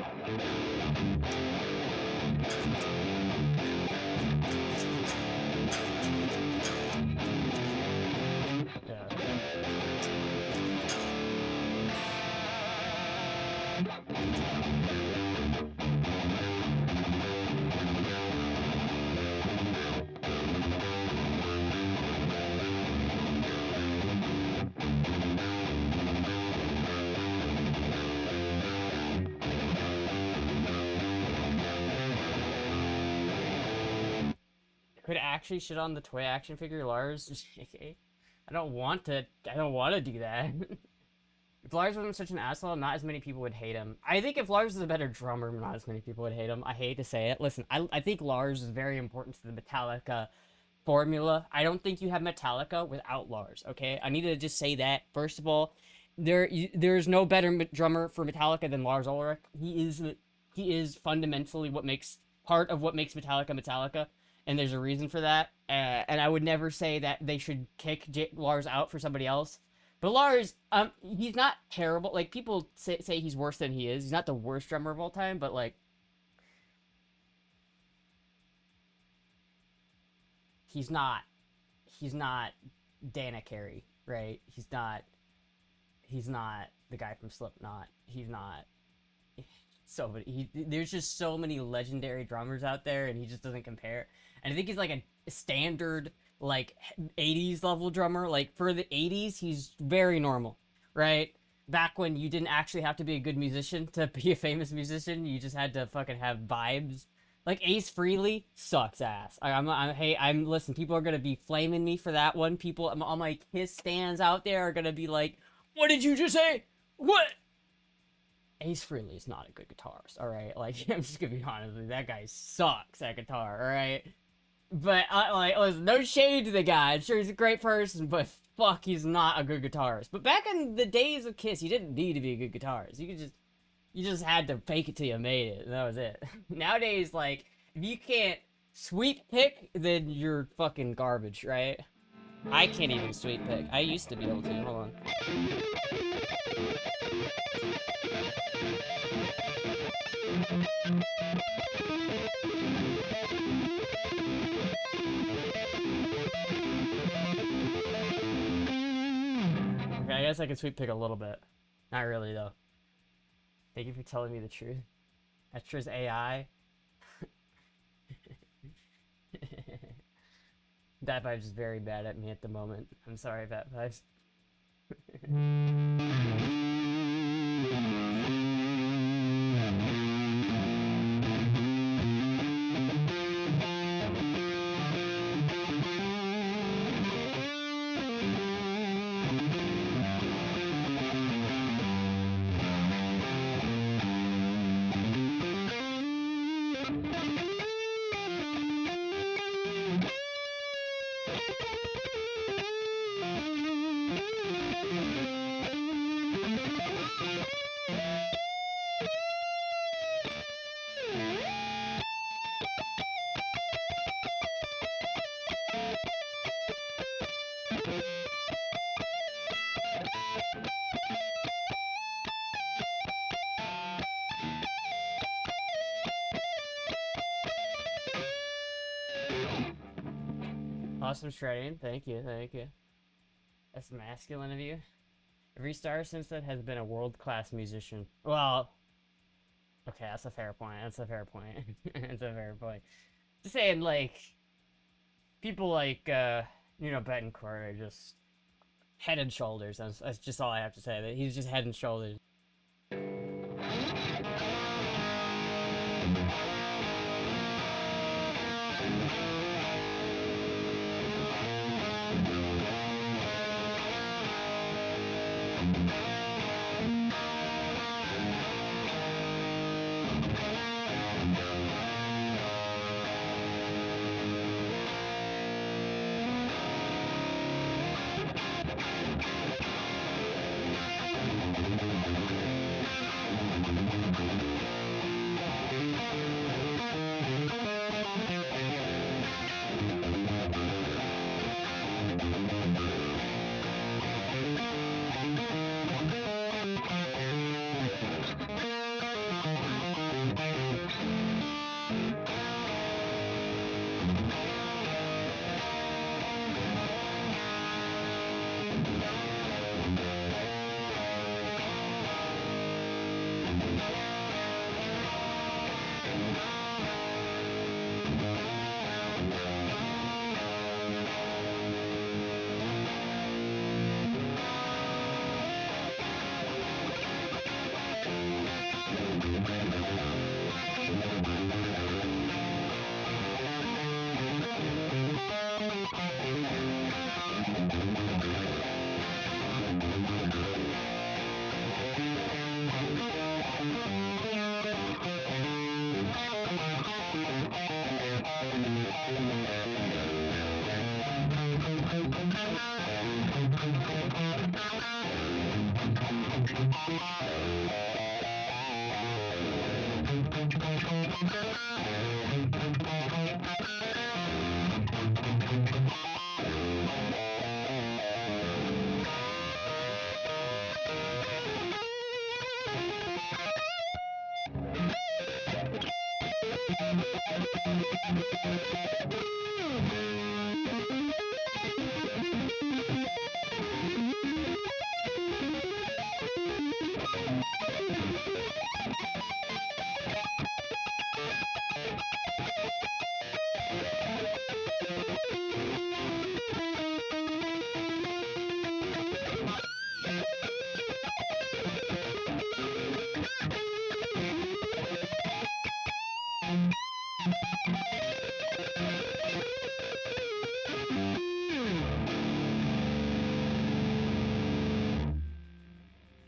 Could actually shit on the toy action figure Lars. I don't want to. I don't want to do that. If Lars wasn't such an asshole, not as many people would hate him. I think if Lars was a better drummer, not as many people would hate him. I hate to say it. Listen, I think Lars is very important to the Metallica formula. I don't think you have Metallica without Lars. Okay, I need to just say that first of all. There's no better drummer for Metallica than Lars Ulrich. He is fundamentally part of what makes Metallica Metallica. And there's a reason for that. And I would never say that they should kick Lars out for somebody else. But Lars, he's not terrible. Like, people say he's worse than he is. He's not the worst drummer of all time, but, like, he's not Dana Carey, right? He's not the guy from Slipknot. He's not. There's just so many legendary drummers out there, and he just doesn't compare. And I think he's like a standard, like, 80s level drummer. Like, for the 80s, he's very normal, right? Back when you didn't actually have to be a good musician to be a famous musician, you just had to fucking have vibes. Like, Ace Frehley sucks ass. Listen, people are gonna be flaming me for that one. People, all my Kiss stands out there are gonna be like, what did you just say? What? Ace Frehley is not a good guitarist, alright? Like, I'm just gonna be honest with you, that guy sucks at guitar, alright? But, listen, no shade to the guy. I'm sure he's a great person, but fuck, he's not a good guitarist. But back in the days of Kiss, you didn't need to be a good guitarist. You just had to fake it till you made it, and that was it. Nowadays, like, if you can't sweep pick, then you're fucking garbage, right? I can't even sweep pick. I used to be able to. Hold on. Okay, I guess I can sweep pick a little bit. Not really, though. Thank you for telling me the truth. Astra's AI. Bat Vibes is very bad at me at the moment. I'm sorry, Bat Vibes. Awesome shredding. Thank you, thank you. That's masculine of you. Every star since then has been a world-class musician. Well, okay, that's a fair point. That's a fair point. That's a fair point. Just saying, like, people like, Betancourt are just head and shoulders. That's just all I have to say. That he's just head and shoulders.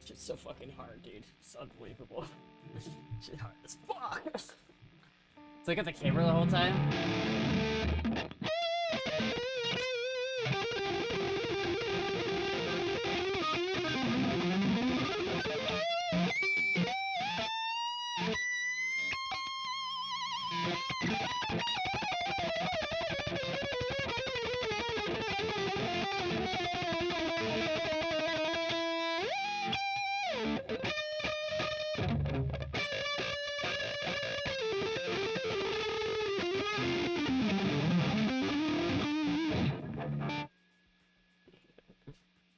Shit's so fucking hard, dude. It's unbelievable. Shit hard as fuck. So I got the camera the whole time.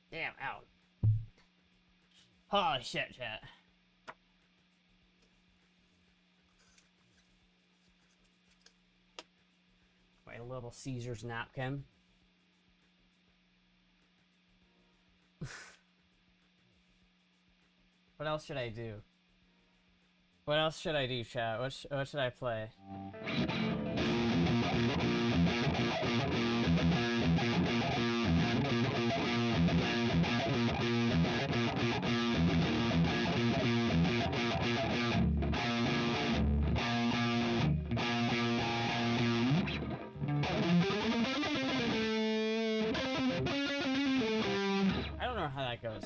Damn, out. Holy shit, chat. My little Caesar's napkin. What else should I do? What else should I do, chat? What should I play? I don't know how that goes.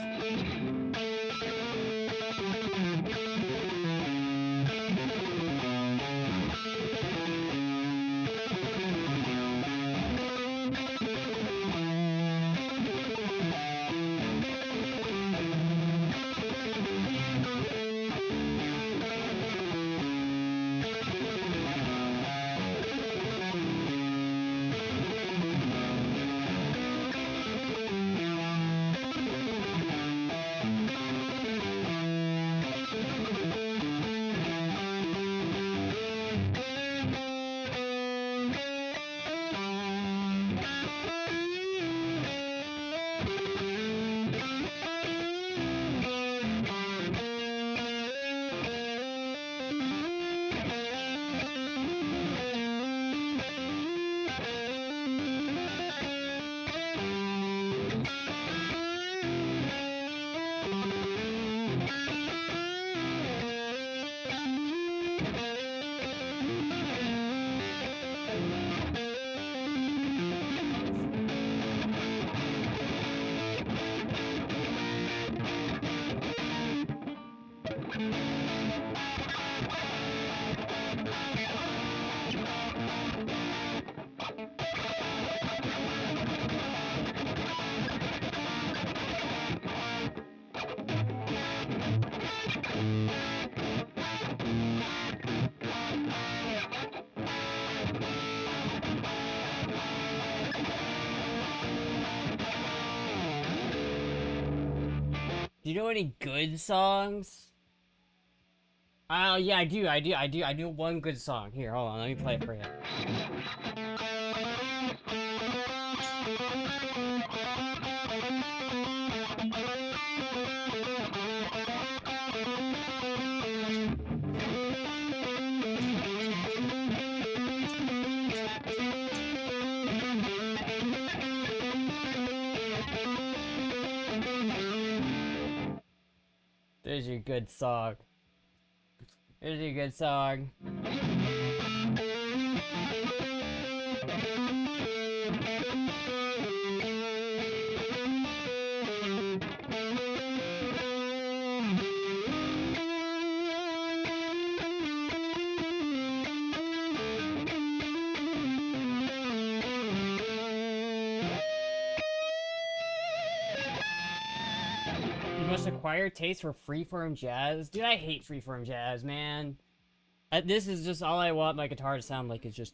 Do you know any good songs? Oh yeah, I do one good song. Here, hold on, let me play it for you. There's your good song. There's your good song. Slash acquired taste for freeform jazz. Dude, I hate freeform jazz, man. This is just all I want my guitar to sound like. Is just.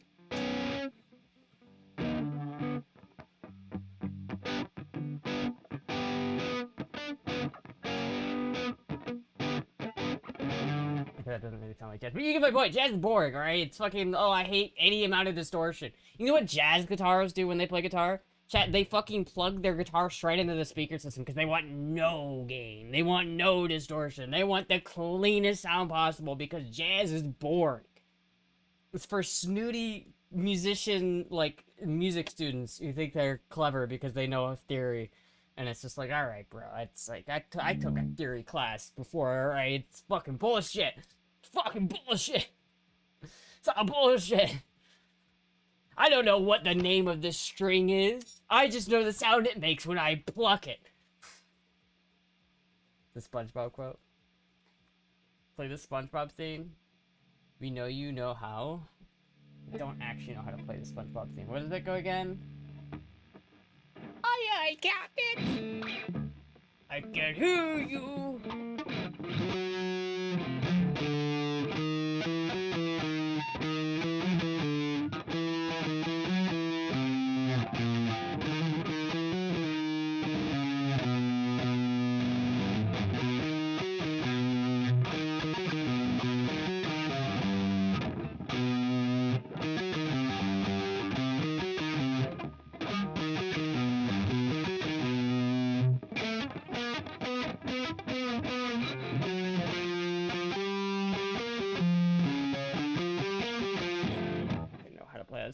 That doesn't really sound like jazz. But you get my point. Jazz is boring, alright? It's fucking, oh, I hate any amount of distortion. You know what jazz guitarists do when they play guitar? Chat, they fucking plug their guitar straight into the speaker system because they want no gain. They want no distortion. They want the cleanest sound possible because jazz is boring. It's for snooty musician, like, music students who think they're clever because they know a theory. And it's just like, alright, bro, it's like, I took a theory class before, alright? It's fucking bullshit. It's fucking bullshit. It's all bullshit. I don't know what the name of this string is. I just know the sound it makes when I pluck it. The SpongeBob quote. Play the SpongeBob theme. We know you know how. I don't actually know how to play the SpongeBob theme. Where does that go again? Aye, Captain! I can hear you!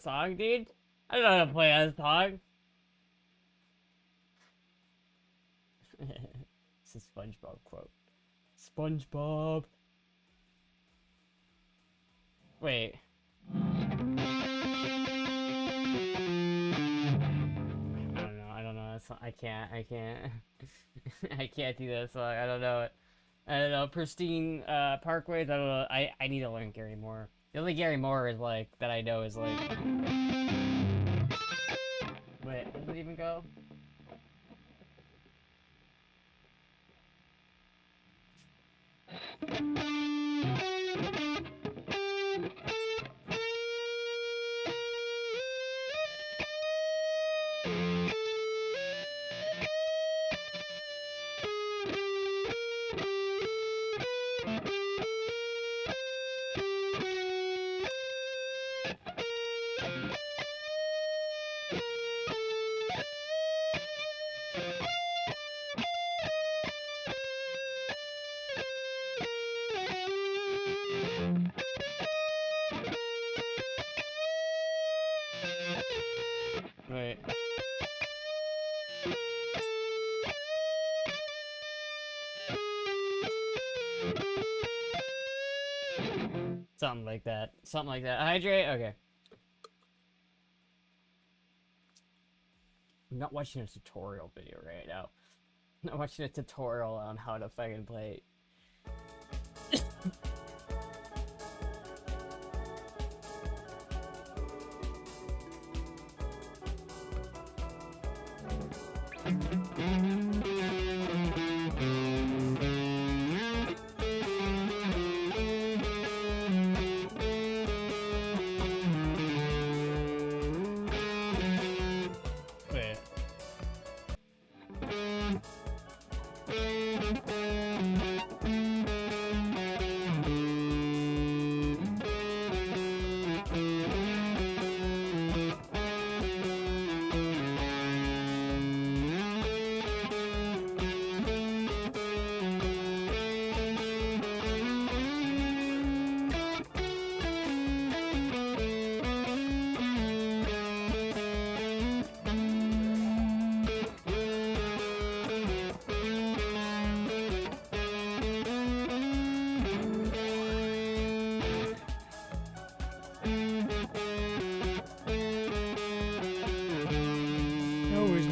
Song, dude. I don't know how to play that song. It's a SpongeBob quote. SpongeBob. Wait. I don't know. I can't. I can't do that song. I don't know it. I don't know. Pristine Parkways. I don't know. I need to learn Gary Moore. The only Gary Moore is like that I know is like. Wait, does it even go? Wait. Something like that. Something like that. Hydrate? Okay. I'm not watching a tutorial video right now. I'm not watching a tutorial on how to fucking play.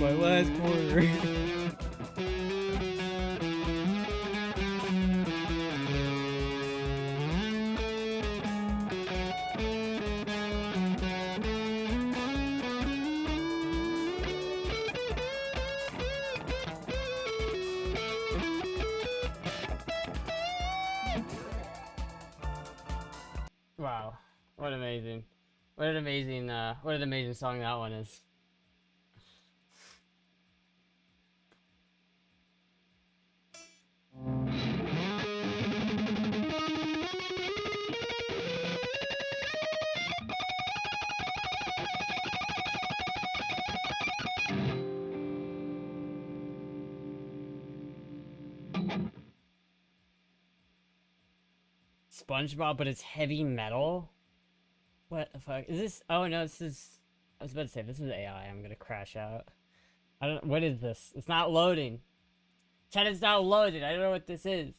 My last quarter. Wow. What amazing. What an amazing song that one is. SpongeBob, but it's heavy metal? What the fuck? Is this? Oh no, this is. I was about to say, this is AI. I'm gonna crash out. I don't. What is this? It's not loading. Chat is not loaded. I don't know what this is.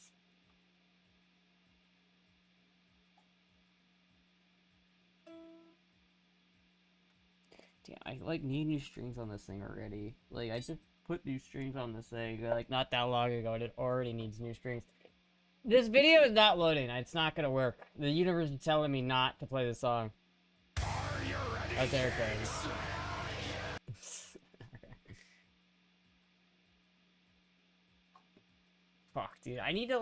Damn, I like need new strings on this thing already. Like I just put new strings on this thing like not that long ago, and it already needs new strings. This video is not loading. It's not gonna work. The universe is telling me not to play the song. Oh, there it goes. Fuck, dude. I need to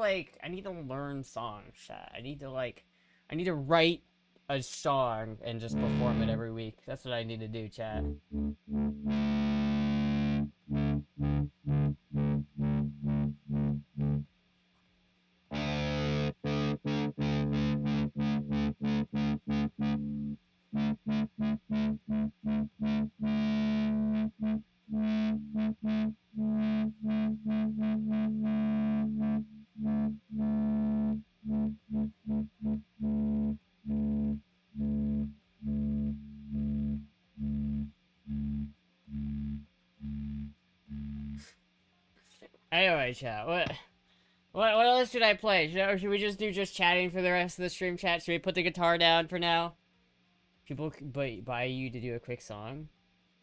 learn songs, chat. I need to write a song and just perform it every week. That's what I need to do, chat. Anyway, chat, what else should I play? Should we just do chatting for the rest of the stream, chat? Should we put the guitar down for now? People could buy you to do a quick song?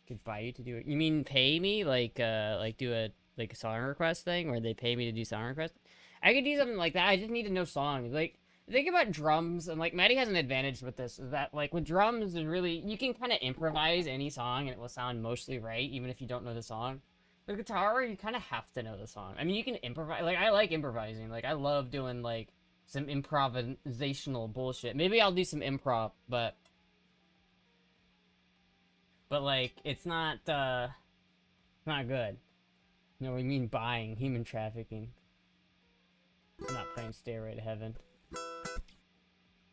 Could buy you to do it? You mean pay me? Like do a song request thing where they pay me to do song requests? I could do something like that. I just need to know songs. Like, think about drums, and like Maddie has an advantage with this, is that like with drums is really you can kind of improvise any song and it will sound mostly right even if you don't know the song. The guitar, you kind of have to know the song. I mean, you can improvise. Like, I like improvising. Like, I love doing like some improvisational bullshit. Maybe I'll do some improv, but like it's not good. No, we mean buying, human trafficking. I'm not playing Stairway to Heaven.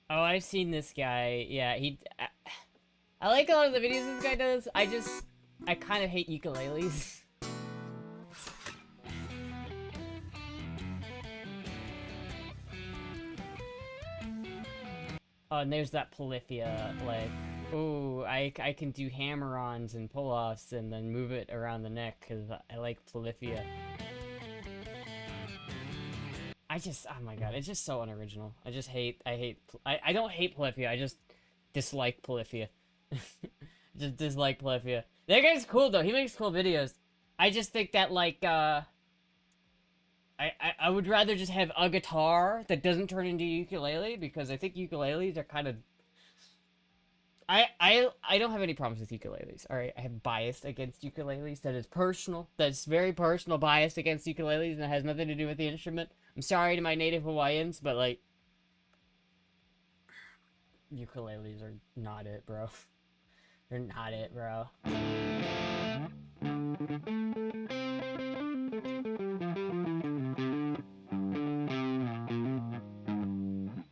Oh, I've seen this guy. Yeah, I like a lot of the videos this guy does. I kind of hate ukuleles. Oh, and there's that Polyphia, like, ooh, I can do hammer-ons and pull-offs and then move it around the neck, because I like Polyphia. Oh my god, it's just so unoriginal. I don't hate Polyphia, I just dislike Polyphia. Just dislike Polyphia. That guy's cool, though, he makes cool videos. I just think that, like, I would rather just have a guitar that doesn't turn into ukulele, because I think ukuleles are kind of... I don't have any problems with ukuleles, alright? I have bias against ukuleles that is personal. That's very personal bias against ukuleles, and it has nothing to do with the instrument. I'm sorry to my native Hawaiians, but, like... ukuleles are not it, bro. They're not it, bro.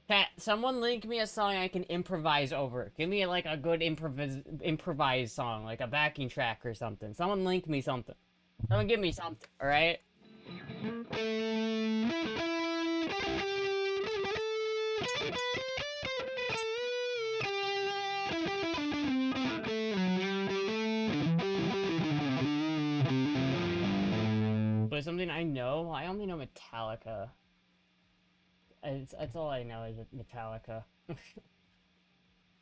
Cat, someone link me a song I can improvise over. Give me like a good improvise song, like a backing track or something. Someone link me something. Someone give me something, alright? But something I know? I only know Metallica. That's all I know is Metallica.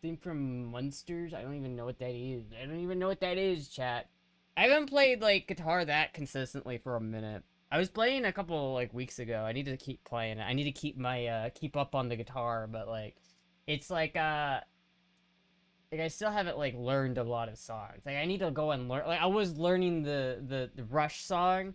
Theme from Munsters? I don't even know what that is. I don't even know what that is, chat. I haven't played, like, guitar that consistently for a minute. I was playing a couple, like, weeks ago. I need to keep playing it. I need to keep my, keep up on the guitar, but, like, it's like, I still haven't, like, learned a lot of songs. Like, I need to go and learn. Like, I was learning the Rush song.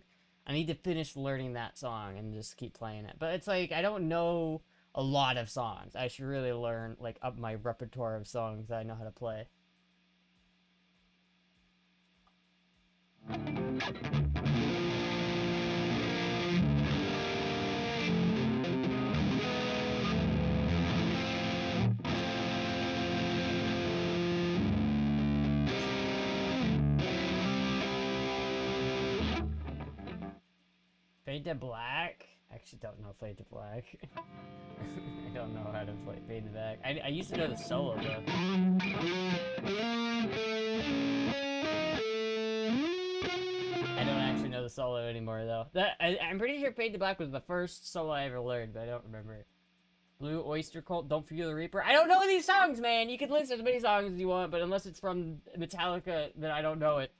I need to finish learning that song and just keep playing it. But it's like, I don't know a lot of songs. I should really learn, like, up my repertoire of songs that I know how to play. Fade to Black? I actually don't know Fade to Black. I don't know how to play Fade to Black. I used to know the solo though. I don't actually know the solo anymore though. I'm pretty sure Fade to Black was the first solo I ever learned, but I don't remember it. Blue Oyster Cult, Don't Fear the Reaper. I don't know these songs, man! You can listen to as many songs as you want, but unless it's from Metallica, then I don't know it.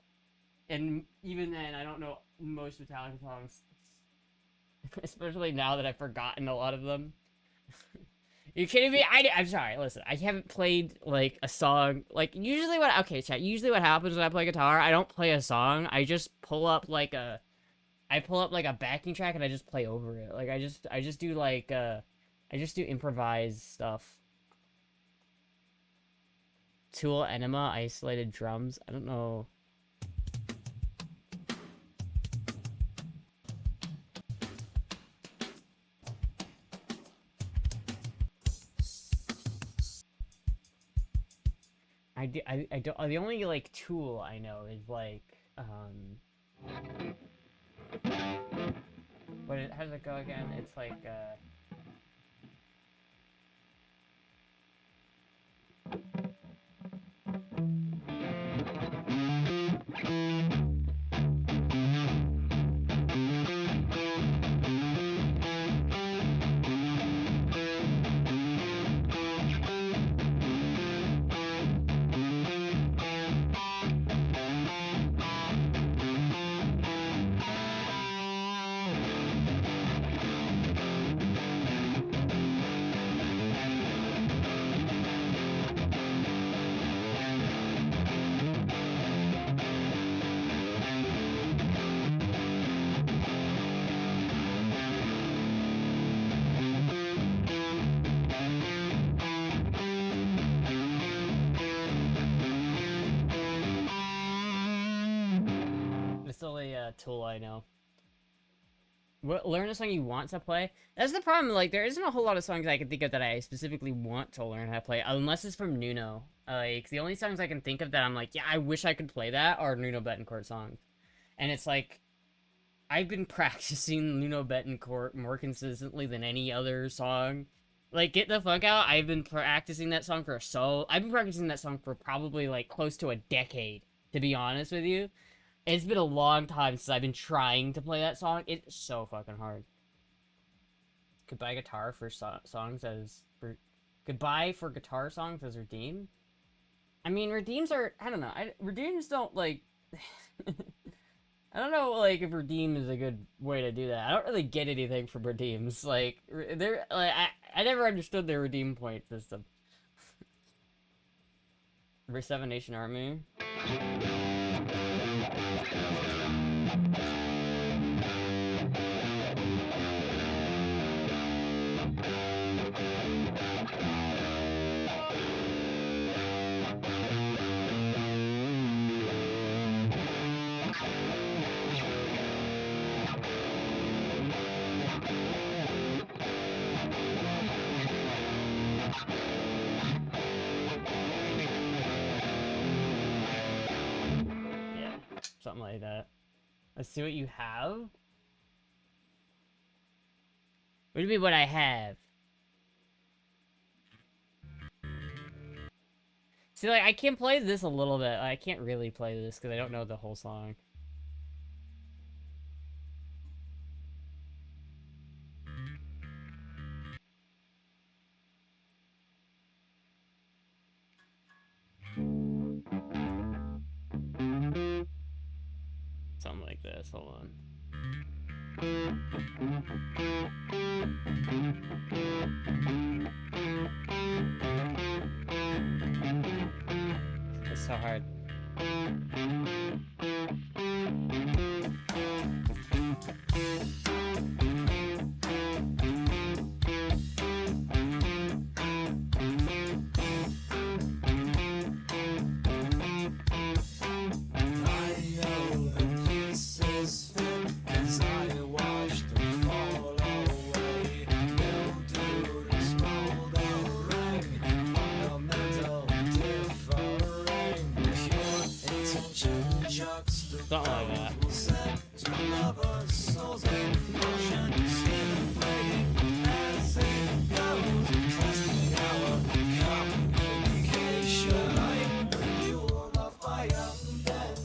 And even then, I don't know most Metallica songs. Especially now that I've forgotten a lot of them. You kidding me? I'm sorry, listen, I haven't played, like, a song, like, usually okay, chat, usually what happens when I play guitar, I don't play a song, I just pull up, like, a backing track and I just play over it. Like, I just do, like, I just do improvised stuff. Tool, Enema, Isolated Drums, I don't know. I don't, the only, like, Tool I know is, like, how does it go again? It's, like, it's the only, Tool I know. Learn a song you want to play? That's the problem, like, there isn't a whole lot of songs I can think of that I specifically want to learn how to play, unless it's from Nuno. Like, the only songs I can think of that I'm like, yeah, I wish I could play that are Nuno Betancourt songs. And it's like, I've been practicing Nuno Betancourt more consistently than any other song. Like, Get the Funk Out, I've been practicing that song I've been practicing that song for probably, like, close to a decade, to be honest with you. It's been a long time since I've been trying to play that song. It's so fucking hard. Goodbye Guitar for songs as... Goodbye for guitar songs as Redeem? I mean, Redeems are... I don't know. Redeems don't, like... I don't know, like, if Redeem is a good way to do that. I don't really get anything from Redeems. Like, they're... Like, I never understood their Redeem point system. Seven Nation Army. Something like that. Let's see what you have. What do you mean what I have? See, like, I can play this a little bit. I can't really play this because I don't know the whole song. Something like this. Hold on. It's so hard. Something like that. Is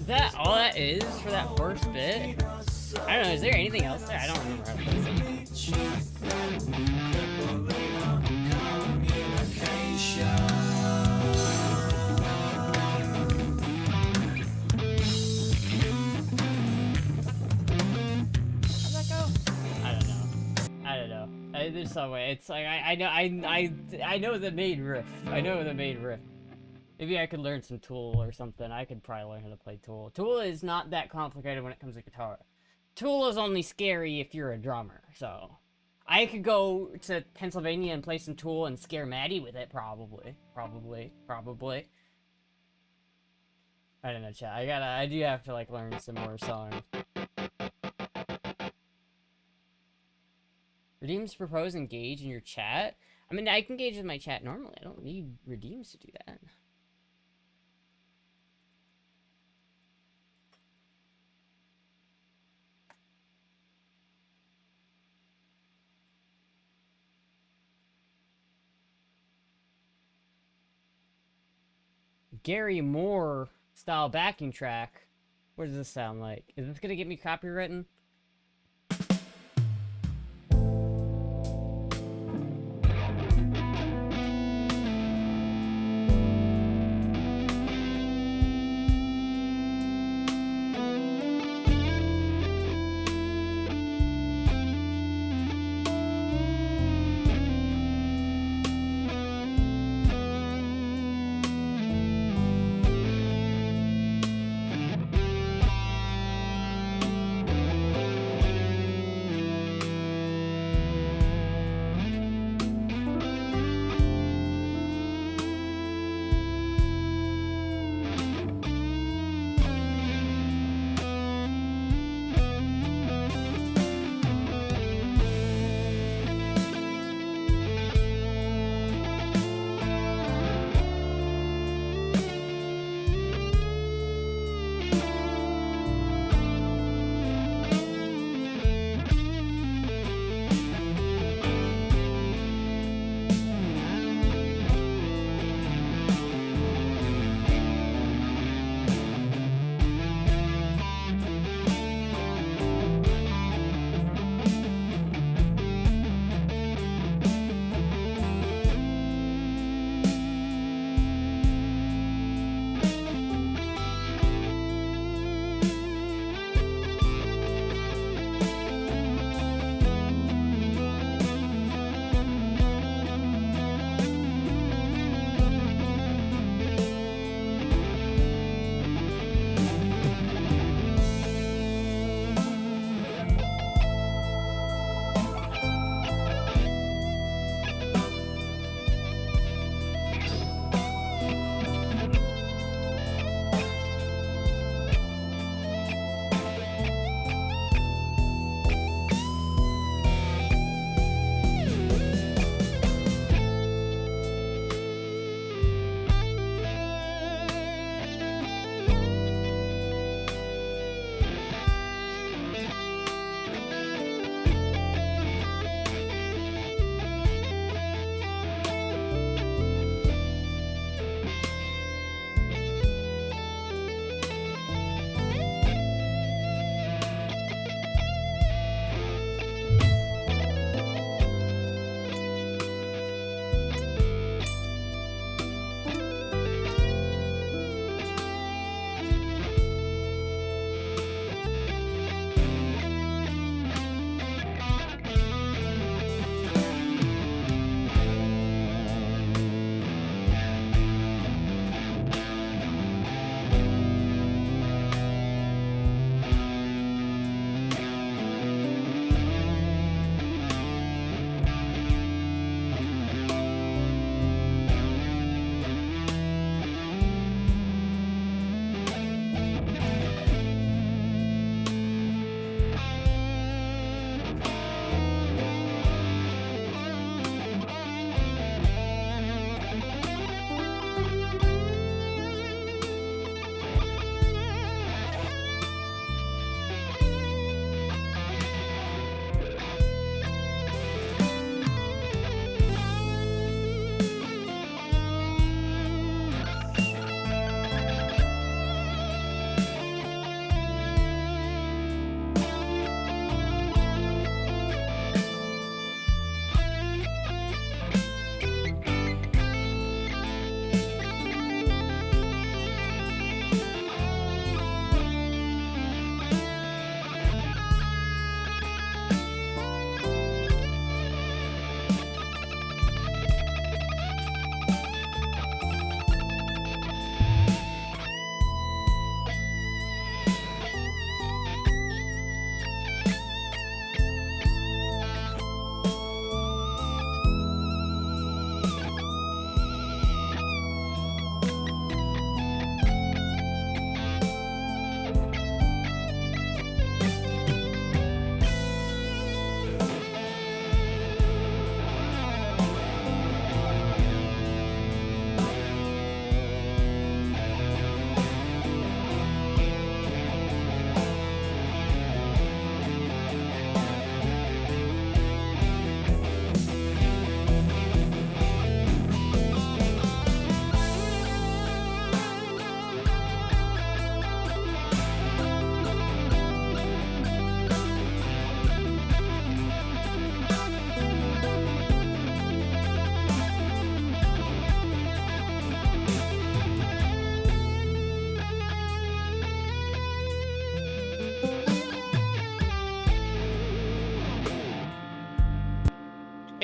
that all that is for that first bit? I don't know, is there anything else there? I don't remember how to play it. There's some way. It's like I know the main riff. I know the main riff. Maybe I could learn some Tool or something. I could probably learn how to play Tool. Tool is not that complicated when it comes to guitar. Tool is only scary if you're a drummer. So I could go to Pennsylvania and play some Tool and scare Maddie with it. Probably. I don't know, chat. I do have to like learn some more songs. Redeems, propose, engage in your chat. I mean, I can engage with my chat normally. I don't need redeems to do that. Gary Moore style backing track. What does this sound like? Is this gonna get me copywritten?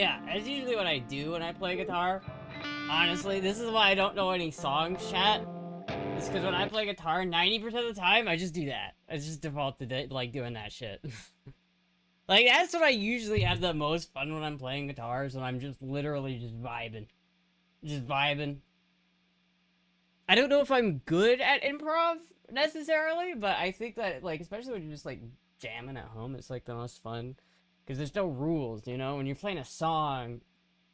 Yeah, that's usually what I do when I play guitar. Honestly, this is why I don't know any songs, chat. It's because when I play guitar, 90% of the time, I just do that. I just default to like doing that shit. Like, that's what I usually have the most fun when I'm playing guitars, when I'm just literally just vibing. Just vibing. I don't know if I'm good at improv, necessarily, but I think that, like, especially when you're just, like, jamming at home, it's, like, the most fun. Because there's no rules, you know? When you're playing a song,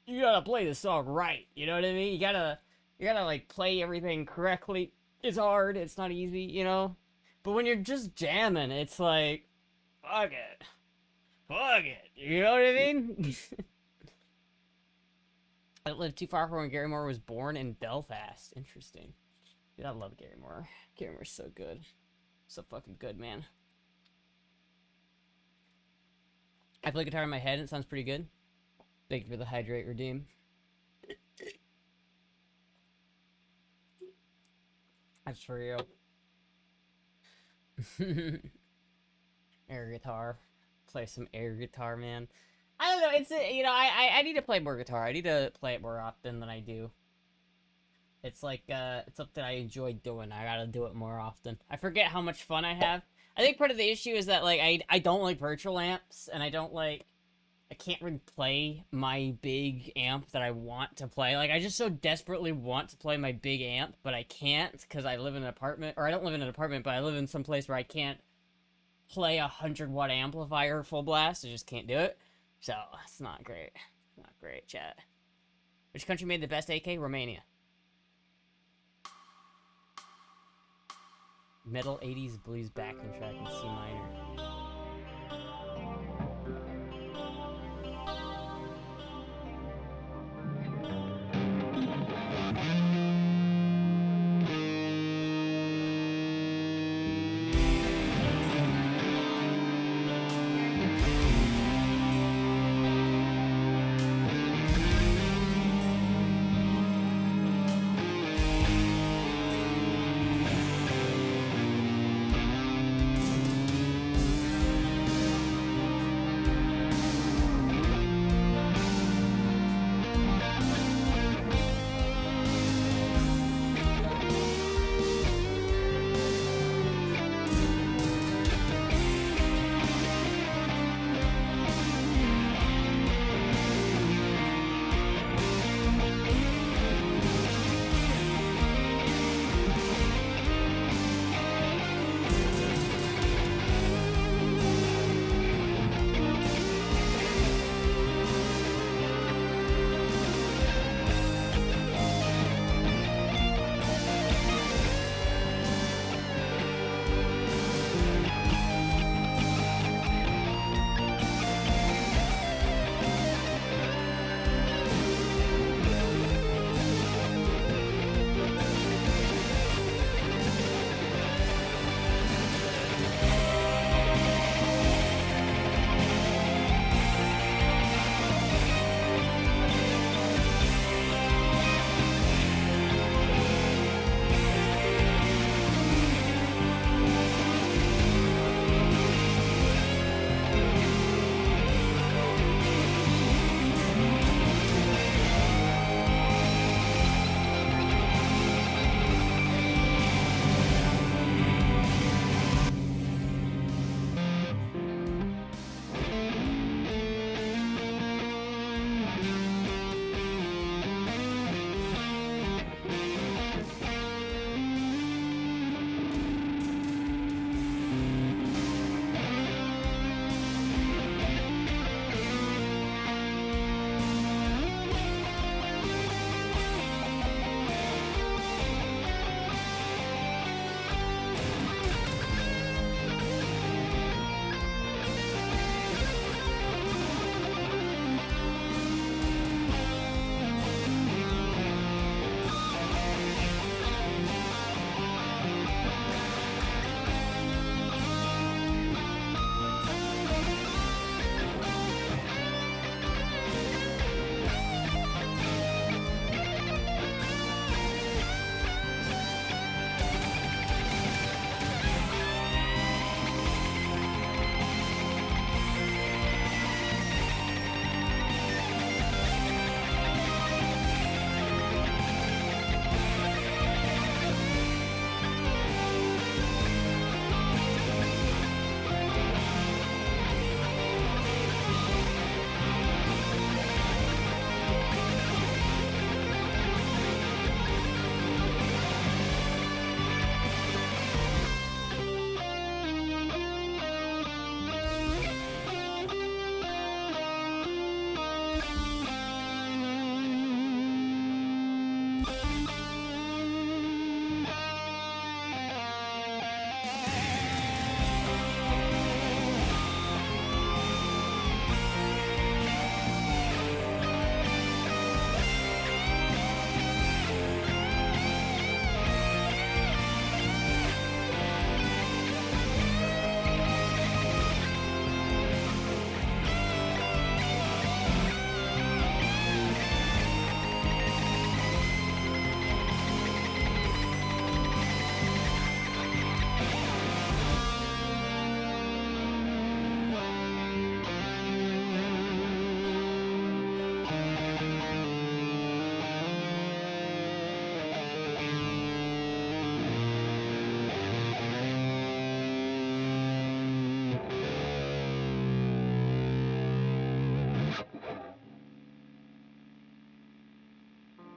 you gotta play the song right, you know what I mean? You gotta, like, play everything correctly. It's hard, it's not easy, you know? But when you're just jamming, it's like, fuck it. Fuck it. You know what I mean? I lived too far from when Gary Moore was born in Belfast. Interesting. Dude, I love Gary Moore. Gary Moore's so good. So fucking good, man. I play guitar in my head and it sounds pretty good. Thank you for the hydrate redeem. That's for you. Air guitar. Play some air guitar, man. I don't know, it's, you know, I need to play more guitar. I need to play it more often than I do. It's like, it's something I enjoy doing. I gotta do it more often. I forget how much fun I have. I think part of the issue is that, like, I don't like virtual amps, and I can't really play my big amp that I want to play. Like, I just so desperately want to play my big amp, but I can't, because I live in an apartment, or I don't live in an apartment, but I live in some place where I can't play a 100-watt amplifier full blast. I just can't do it. So, it's not great. Not great, chat. Which country made the best AK? Romania. Metal 80s blues backing track in C minor.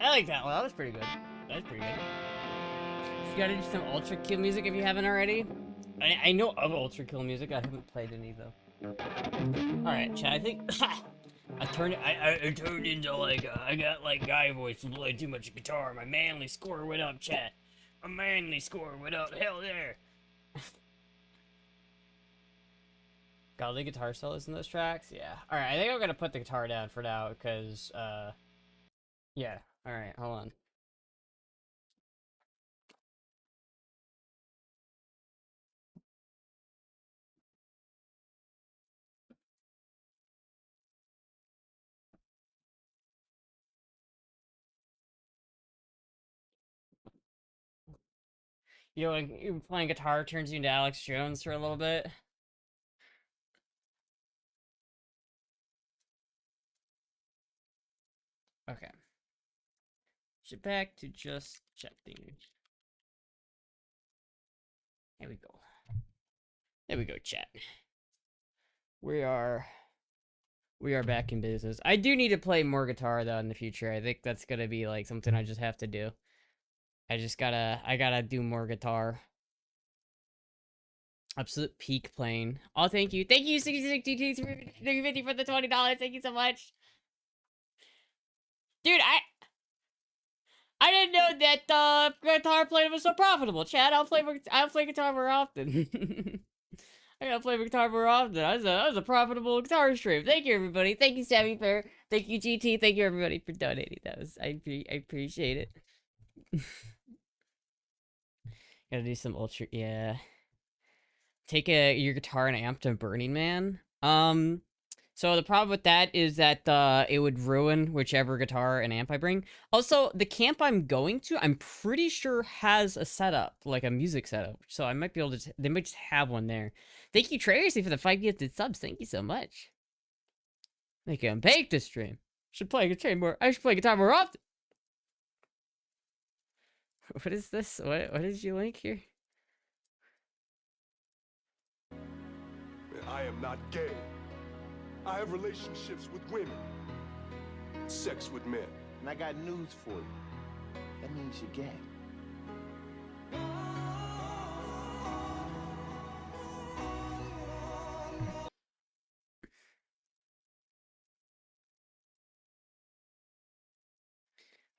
I like that one. That was pretty good. That was pretty good. You gotta do some Ultra Kill music if you haven't already. I know of Ultra Kill music. I haven't played any though. All right, chat. I think I turned into like I got like guy voice and played too much guitar. My manly score went up, chat. My manly score went up. Hell there. Got the guitar solos in those tracks. Yeah. All right. I think I'm gonna put the guitar down for now because yeah. All right. Hold on. You know, like, playing guitar turns you into Alex Jones for a little bit. Okay. Shit back to just chatting. There we go. There we go, chat. We are back in business. I do need to play more guitar though in the future. I think that's gonna be like something I just have to do. I gotta do more guitar. Absolute peak playing. Oh, thank you. Thank you, 66 for the $20. Thank you so much. Dude, I didn't know that guitar playing was so profitable. Chad, I'll play guitar more often. I gotta play guitar more often. That was a profitable guitar stream. Thank you, everybody. Thank you, Sammy Fair. Thank you, GT. Thank you, everybody, for donating. I appreciate it. Gotta do some ultra. Yeah. Take your guitar and amp to Burning Man. So the problem with that is that it would ruin whichever guitar and amp I bring. Also, the camp I'm going to, I'm pretty sure has a setup, like a music setup. So I might be able to, they might just have one there. Thank you, Tracy, for the 5 gifted subs. Thank you so much. They can bake this stream. Should play guitar more. I should play guitar more often. What is this? What is your link here? I am not gay. I have relationships with women. Sex with men. And I got news for you. That means you're gay.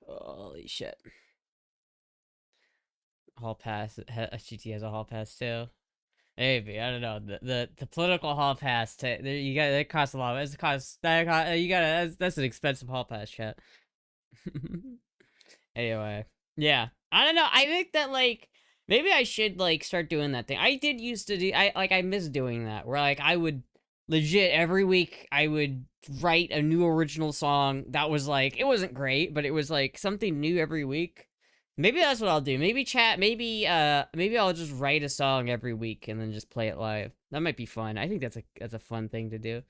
Holy shit. Hall pass. SGT has a hall pass too. Maybe, I don't know. The political hall pass. You got that costs a lot. It's cost that you gotta. That's an expensive hall pass, chat. Anyway, yeah. I don't know. I think that like maybe I should like start doing that thing. I did used to do. I miss doing that. Where like I would legit every week I would write a new original song that was like it wasn't great, but it was like something new every week. Maybe that's what I'll do. Maybe chat. Maybe I'll just write a song every week and then just play it live. That might be fun. I think that's a fun thing to do.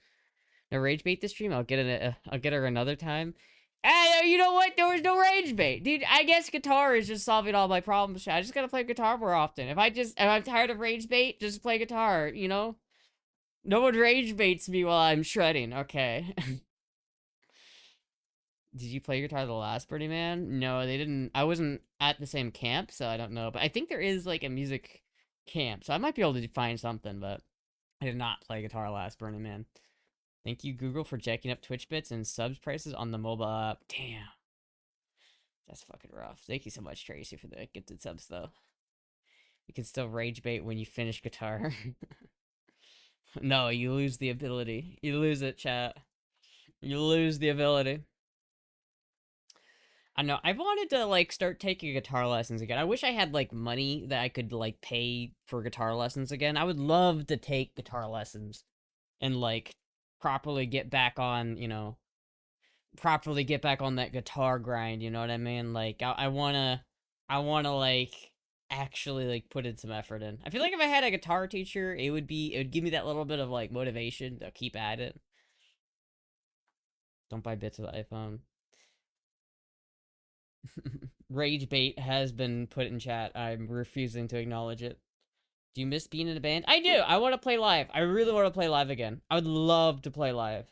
No rage bait this stream. I'll get her another time. And you know what? There was no rage bait, dude. I guess guitar is just solving all my problems. I just gotta play guitar more often. If I'm tired of rage bait, just play guitar. You know, no one rage baits me while I'm shredding. Okay. Did you play guitar the last Burning Man? No, they didn't. I wasn't at the same camp, so I don't know. But I think there is like a music camp, so I might be able to find something. But I did not play guitar last Burning Man. Thank you, Google, for jacking up Twitch bits and subs prices on the mobile app. Damn. That's fucking rough. Thank you so much, Tracy, for the gifted subs, though. You can still rage bait when you finish guitar. No, you lose the ability. You lose it, chat. You lose the ability. I know. I wanted to like start taking guitar lessons again. I wish I had like money that I could like pay for guitar lessons again. I would love to take guitar lessons and like properly get back on, properly get back on that guitar grind, you know what I mean? Like I wanna like actually like put in some effort in. I feel like if I had a guitar teacher, it would give me that little bit of like motivation to keep at it. Don't buy bits of the iPhone. Rage bait has been put in chat. I'm refusing to acknowledge it. Do you miss being in a band? I do. I want to play live. I really want to play live again. I would love to play live.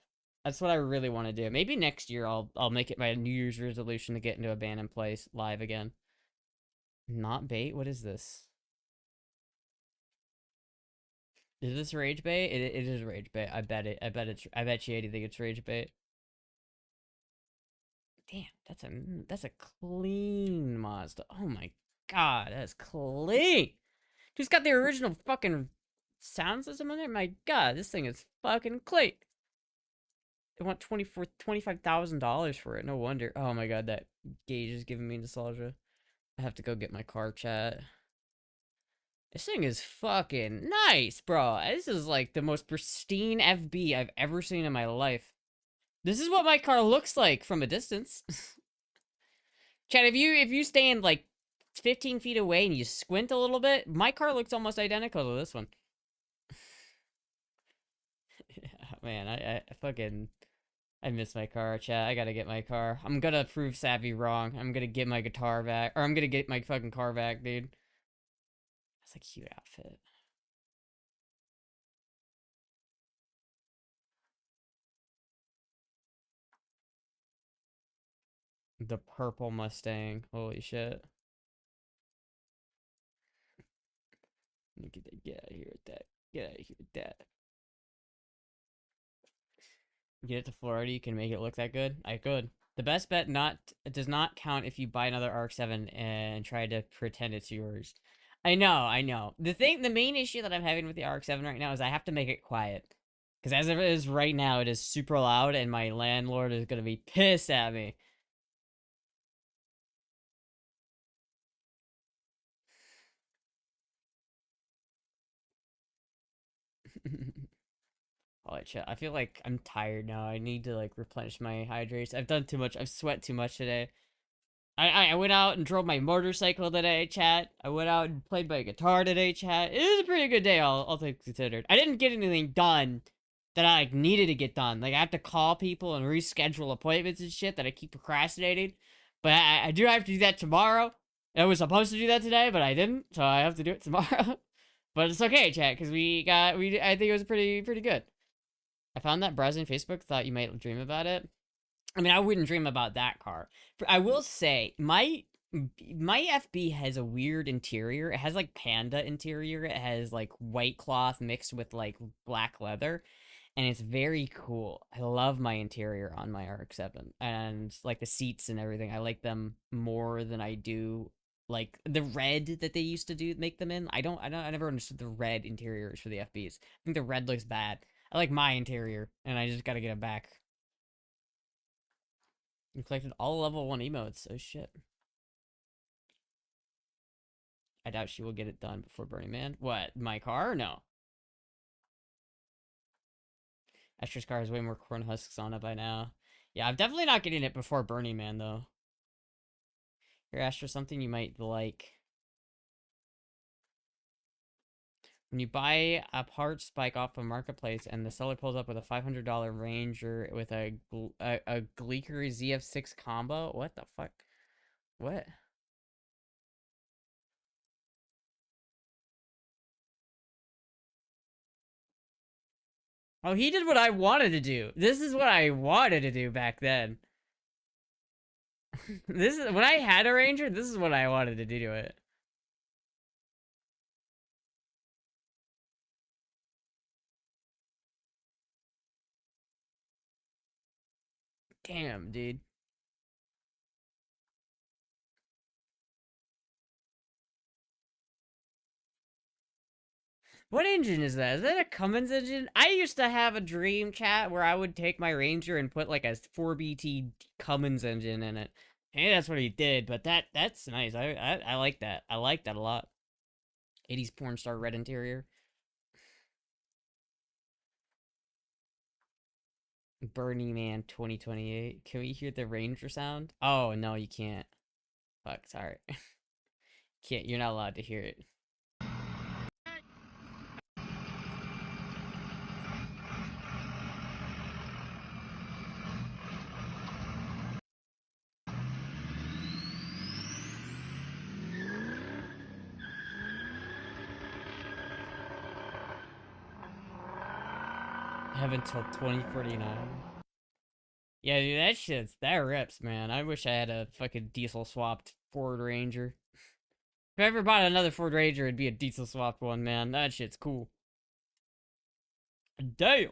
That's what I really want to do. Maybe next year I'll make it my New Year's resolution to get into a band and play live again. Not bait? What is this? Is this rage bait? It is rage bait. I bet it. I bet you 80 think it's rage bait. Damn, that's a clean Mazda. Oh my god, that's clean. Dude's got the original fucking sound system in there. My god, this thing is fucking clean. They want $25,000 for it. No wonder. Oh my god, that gauge is giving me nostalgia. I have to go get my car, chat. This thing is fucking nice, bro. This is like the most pristine FB I've ever seen in my life. This is what my car looks like from a distance. Chad, if you stand like 15 feet away and you squint a little bit, my car looks almost identical to this one. Yeah, man, I miss my car, chat. I gotta get my car. I'm gonna prove Savvy wrong. I'm gonna get my guitar back. Or I'm gonna get my fucking car back, dude. That's a cute outfit. The purple Mustang. Holy shit. Get out of here with that. Get out of here with that. Get it to Florida, you can make it look that good? I could. The best bet it does not count if you buy another RX-7 and try to pretend it's yours. I know. The main issue that I'm having with the RX-7 right now is I have to make it quiet. Because as it is right now, it is super loud and my landlord is gonna be pissed at me. Alright, chat. I feel like I'm tired now. I need to like replenish my hydrates. I've done too much. I've sweat too much today. I went out and drove my motorcycle today, chat. I went out and played my guitar today, chat. It was a pretty good day, all things considered. I didn't get anything done that I like, needed to get done. Like, I have to call people and reschedule appointments and shit that I keep procrastinating. But I do have to do that tomorrow. I was supposed to do that today, but I didn't, so I have to do it tomorrow. But it's okay, chat, because I think it was pretty good. I found that browsing Facebook, thought you might dream about it. I mean, I wouldn't dream about that car. I will say, my FB has a weird interior. It has like panda interior. It has like white cloth mixed with like black leather, and it's very cool. I love my interior on my RX-7 and like the seats and everything. I like them more than I do like the red that they used to make them in. I never understood the red interiors for the FBs. I think the red looks bad. I like my interior, and I just gotta get it back. You collected all level 1 emotes. Oh shit. I doubt she will get it done before Burning Man. What? My car? No. Astra's car has way more corn husks on it by now. Yeah, I'm definitely not getting it before Burning Man, though. Here, Astra, something you might like. When you buy a parts bike off a marketplace and the seller pulls up with a $500 Ranger with a Gleeker ZF6 combo, what the fuck? What? Oh, he did what I wanted to do. This is what I wanted to do back then. This is when I had a Ranger, this is what I wanted to do to it. Damn, dude. What engine is that? Is that a Cummins engine? I used to have a dream chat where I would take my Ranger and put like a 4BT Cummins engine in it. Hey, that's what he did, but that's nice. I like that. I like that a lot. 80s porn star red interior. Burning Man 2028. Can we hear the Ranger sound? Oh no, you can't. Fuck, sorry. Can't. You're not allowed to hear it. I have until 2049. Yeah, dude, that rips, man. I wish I had a fucking diesel swapped Ford Ranger. If I ever bought another Ford Ranger, it'd be a diesel swapped one, man. That shit's cool. Damn. If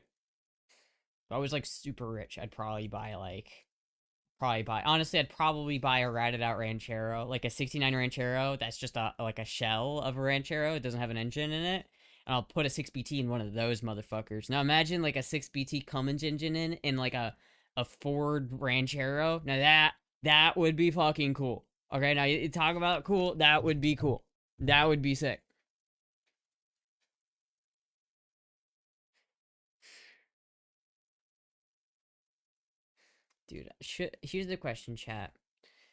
I was like super rich, I'd probably buy honestly, I'd probably buy a ratted out Ranchero, like a 69 Ranchero that's just like a shell of a Ranchero. It doesn't have an engine in it. And I'll put a 6BT in one of those motherfuckers. Now imagine like a 6BT Cummins engine in like a Ford Ranchero. Now that would be fucking cool. Okay, now you talk about cool, that would be cool. That would be sick. Dude, here's the question, chat.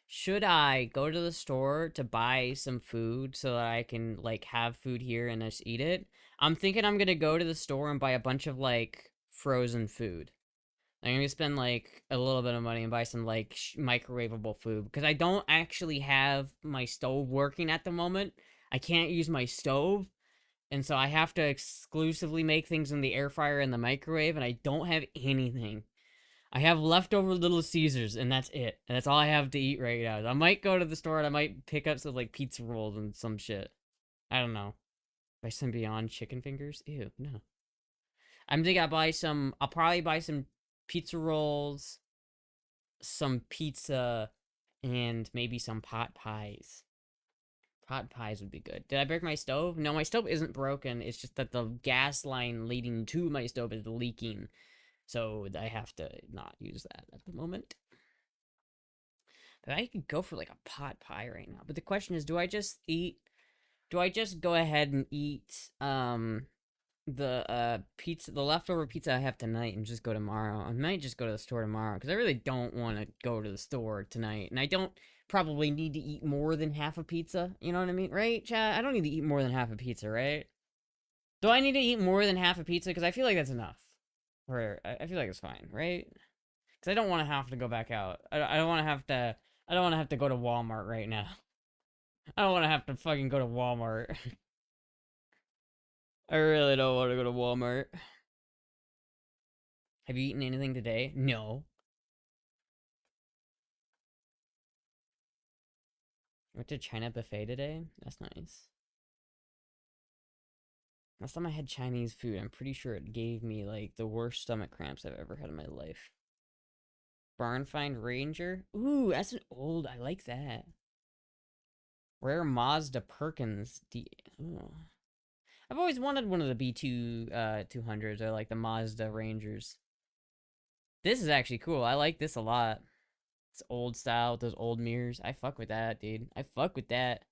Should I go to the store to buy some food so that I can like have food here and just eat it? I'm thinking I'm gonna go to the store and buy a bunch of like frozen food. I'm gonna spend like a little bit of money and buy some like microwavable food because I don't actually have my stove working at the moment. I can't use my stove, and so I have to exclusively make things in the air fryer and the microwave, and I don't have anything. I have leftover Little Caesars, and that's it. And that's all I have to eat right now. I might go to the store and I might pick up some like pizza rolls and some shit. I don't know. Buy some Beyond chicken fingers? Ew, no. I'm thinking I'll probably buy some pizza rolls, some pizza, and maybe some pot pies. Pot pies would be good. Did I break my stove? No, my stove isn't broken. It's just that the gas line leading to my stove is leaking. So I have to not use that at the moment. But I could go for like a pot pie right now. But the question is, do I just go ahead and eat the pizza, the leftover pizza I have tonight, and just go tomorrow? I might just go to the store tomorrow because I really don't want to go to the store tonight, and I don't probably need to eat more than half a pizza. You know what I mean, right, Chad? I don't need to eat more than half a pizza, right? Do I need to eat more than half a pizza? Because I feel like that's enough. Or I feel like it's fine, right? Because I don't want to have to go back out. I don't want to have to. I don't want to have to go to Walmart right now. I don't want to have to fucking go to Walmart. I really don't want to go to Walmart. Have you eaten anything today? No. I went to China buffet today. That's nice. Last time I had Chinese food, I'm pretty sure it gave me like the worst stomach cramps I've ever had in my life. Barn Find Ranger? Ooh, that's an old. I like that. Rare Mazda Perkins. Ooh. I've always wanted one of the B2 200s or like the Mazda Rangers. This is actually cool. I like this a lot. It's old style with those old mirrors. I fuck with that, dude. I fuck with that.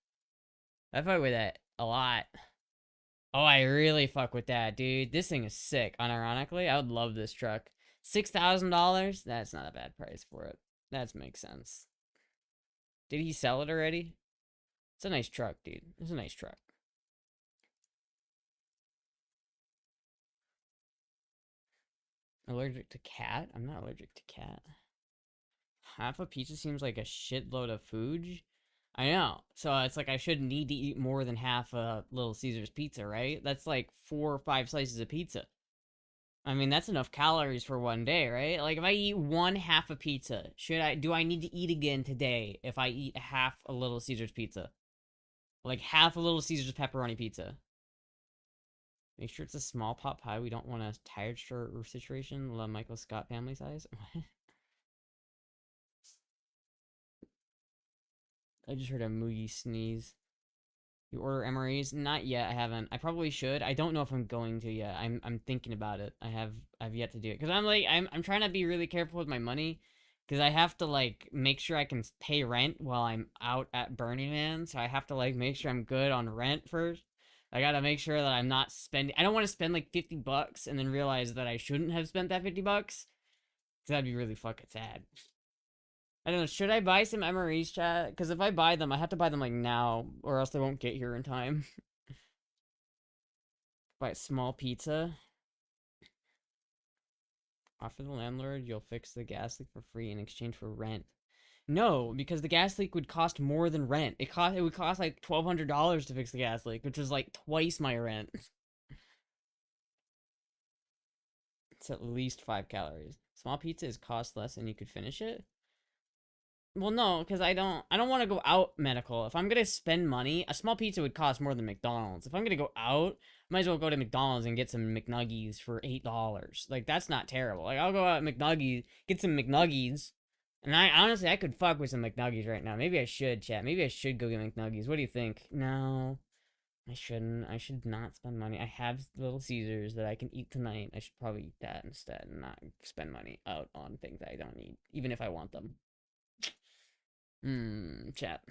I fuck with that a lot. Oh, I really fuck with that, dude. This thing is sick. Unironically, I would love this truck. $6,000? That's not a bad price for it. That makes sense. Did he sell it already? It's a nice truck, dude. It's a nice truck. Allergic to cat? I'm not allergic to cat. Half a pizza seems like a shitload of food. I know. So it's like I shouldn't need to eat more than half a Little Caesars pizza, right? That's like 4 or 5 slices of pizza. I mean, that's enough calories for one day, right? Like if I eat one half a pizza, do I need to eat again today if I eat half a Little Caesars pizza? Like half a Little Caesars pepperoni pizza. Make sure it's a small pot pie. We don't want a tired shirt situation. La Michael Scott family size. I just heard a Moogie sneeze. You order MREs? Not yet. I haven't. I probably should. I don't know if I'm going to yet. I'm thinking about it. I've yet to do it because I'm trying to be really careful with my money because I have to like make sure I can pay rent while I'm out at Burning Man. So I have to like make sure I'm good on rent first. I gotta make sure that I'm not spending. I don't want to spend like $50 and then realize that I shouldn't have spent that $50 because that'd be really fucking sad. I don't know, should I buy some MREs, chat? Because if I buy them, I have to buy them, like, now, or else they won't get here in time. Buy a small pizza. Offer the landlord, you'll fix the gas leak for free in exchange for rent. No, because the gas leak would cost more than rent. It would cost, like, $1,200 to fix the gas leak, which is, like, twice my rent. It's at least 5 calories. Small pizza is cost less and you could finish it? Well, no, because I don't want to go out medical. If I'm gonna spend money, a small pizza would cost more than McDonald's. If I'm gonna go out, might as well go to McDonald's and get some McNuggies for $8. Like, that's not terrible. Like, I'll go out at McNuggies, get some McNuggies, and I honestly, I could fuck with some McNuggies right now. Maybe I should, chat. Maybe I should go get McNuggies. What do you think? No, I shouldn't. I should not spend money. I have Little Caesars that I can eat tonight. I should probably eat that instead and not spend money out on things I don't need, even if I want them. Chat.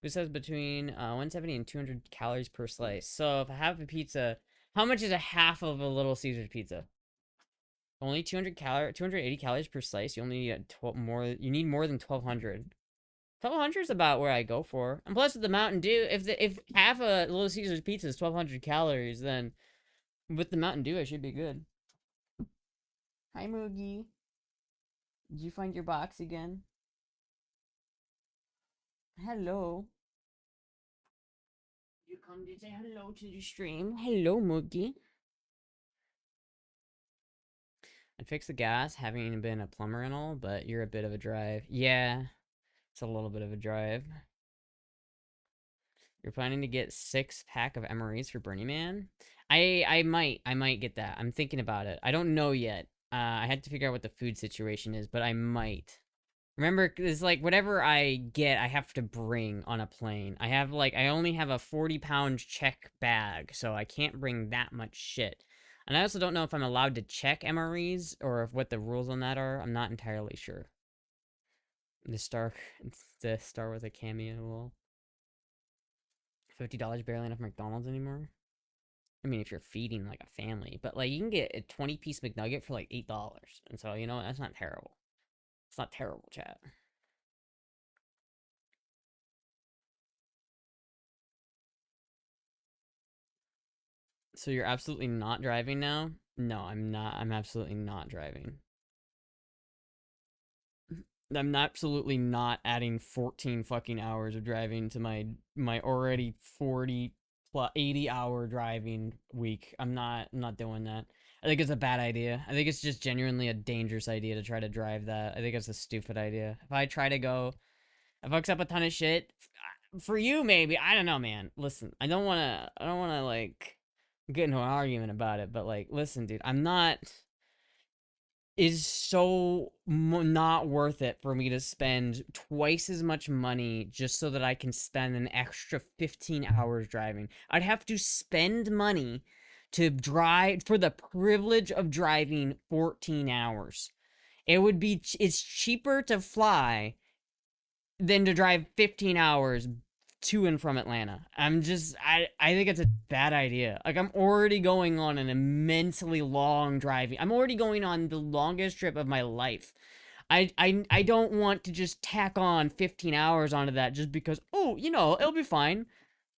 It says between 170 and 200 calories per slice. So if I have a pizza, how much is a half of a Little Caesars pizza? Only 280 calories per slice. You only need you need more than 1,200. 1,200 is about where I go for. And plus with the Mountain Dew, if half a Little Caesars pizza is 1,200 calories, then with the Mountain Dew I should be good. Hi Moogie. Did you find your box again? Hello. You come to say hello to the stream. Hello, Moogie. I'd fix the gas, having been a plumber and all, but you're a bit of a drive. Yeah, it's a little bit of a drive. You're planning to get 6-pack of MREs for Burning Man? I might get that. I'm thinking about it. I don't know yet. I had to figure out what the food situation is, but I might. Remember, it's like whatever I get, I have to bring on a plane. I only have a 40-pound check bag, so I can't bring that much shit. And I also don't know if I'm allowed to check MREs or what the rules on that are. I'm not entirely sure. The star with a cameo wall. $50 barely enough McDonald's anymore. I mean, if you're feeding like a family, but like you can get a 20-piece McNugget for like $8, and so you know that's not terrible. It's not terrible, chat. So you're absolutely not driving now? No, I'm not. I'm absolutely not driving. I'm absolutely not adding 14 fucking hours of driving to my already 80-hour driving week. I'm not doing that. I think it's a bad idea. I think it's just genuinely a dangerous idea to try to drive that. I think it's a stupid idea. If I fucks up a ton of shit, for you maybe, I don't know, man. Listen, I don't want to like get into an argument about it, but like, listen, dude, is so not worth it for me to spend twice as much money just so that I can spend an extra 15 hours driving. I'd have to spend money to drive for the privilege of driving 14 hours. It's cheaper to fly than to drive 15 hours to and from Atlanta. I think it's a bad idea. Like, I'm already going on an immensely long driving. I'm already going on the longest trip of my life. I don't want to just tack on 15 hours onto that just because, oh, you know, it'll be fine.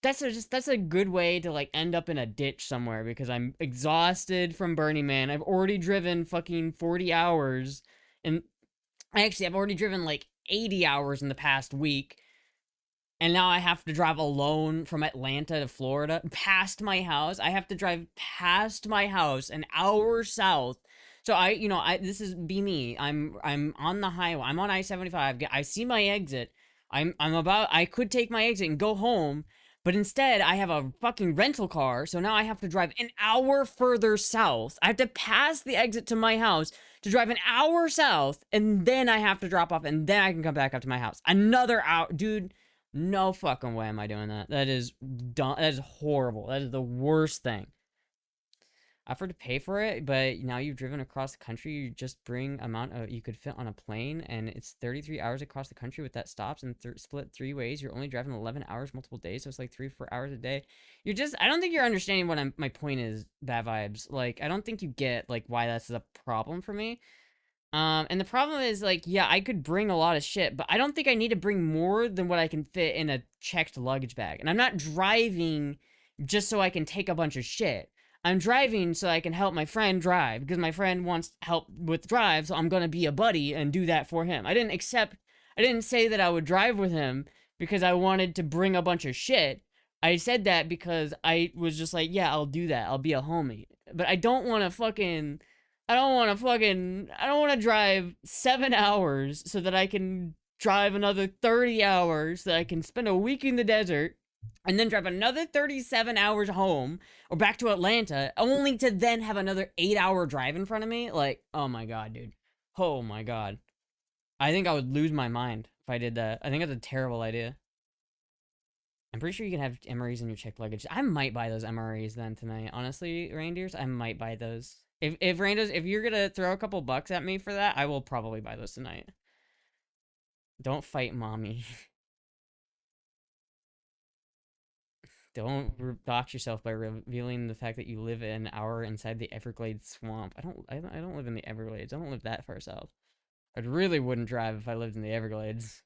That's a good way to like end up in a ditch somewhere because I'm exhausted from Burning Man. I've already driven fucking 40 hours, and actually I've already driven like 80 hours in the past week. And now I have to drive alone from Atlanta to Florida, past my house. I have to drive past my house, an hour south. So this is me. I'm on the highway. I'm on I-75. I see my exit. I could take my exit and go home, but instead I have a fucking rental car. So now I have to drive an hour further south. I have to pass the exit to my house to drive an hour south, and then I have to drop off, and then I can come back up to my house. Another hour, dude. No fucking way am I doing that. That is dumb. That is horrible. That is the worst thing. I offered to pay for it, but now you've driven across the country. You just bring amount of you could fit on a plane, and it's 33 hours across the country with that stops and split 3 ways. You're only driving 11 hours multiple days, so it's like 3 4 hours a day. You're just I don't think you're understanding what my point is. Bad vibes. Like I don't think you get like why that's a problem for me. And the problem is, like, yeah, I could bring a lot of shit, but I don't think I need to bring more than what I can fit in a checked luggage bag. And I'm not driving just so I can take a bunch of shit. I'm driving so I can help my friend drive, because my friend wants help with drive, so I'm gonna be a buddy and do that for him. I didn't say that I would drive with him because I wanted to bring a bunch of shit. I said that because I was just like, yeah, I'll do that. I'll be a homie. But I don't want to fucking I don't want to drive 7 hours so that I can drive another 30 hours so that I can spend a week in the desert and then drive another 37 hours home or back to Atlanta only to then have another 8-hour drive in front of me. Like, oh my God, dude. Oh my God. I think I would lose my mind if I did that. I think that's a terrible idea. I'm pretty sure you can have MREs in your checked luggage. I might buy those MREs then tonight. Honestly, reindeers, I might buy those. If Randos, if you're gonna throw a couple bucks at me for that, I will probably buy those tonight. Don't fight mommy. Don't dox yourself by revealing the fact that you live an hour inside the Everglades swamp. I don't live in the Everglades. I don't live that far south. I really wouldn't drive if I lived in the Everglades.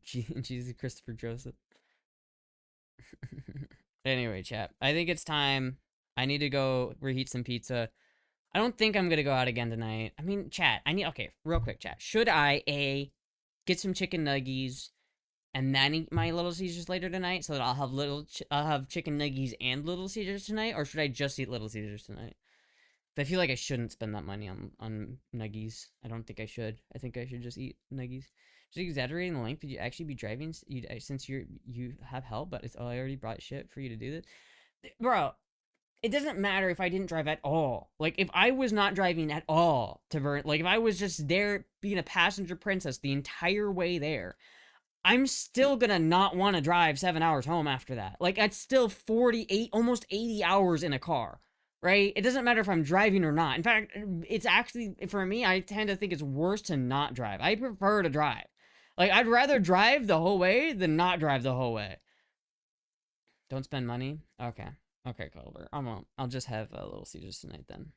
Jesus Christopher Joseph. Anyway, chat. I think it's time. I need to go reheat some pizza. I don't think I'm gonna go out again tonight. I mean, chat. Okay, real quick, chat. Should I get some chicken nuggies and then eat my Little Caesars later tonight, so that I'll have chicken nuggies and Little Caesars tonight, or should I just eat Little Caesars tonight? I feel like I shouldn't spend that money on nuggies. I don't think I should. I think I should just eat nuggies. Just exaggerating the length. Would you actually be driving? Since you have help, but I already brought shit for you to do this, bro. It doesn't matter if I didn't drive at all. Like, if I was not driving at all to like, if I was just there being a passenger princess the entire way there, I'm still gonna not want to drive 7 hours home after that. Like, that's still 48, almost 80 hours in a car, right? It doesn't matter if I'm driving or not. In fact, it's actually, for me, I tend to think it's worse to not drive. I prefer to drive. Like, I'd rather drive the whole way than not drive the whole way. Don't spend money? Okay. Okay, Culver. I won't. I'll just have Little Caesars tonight then.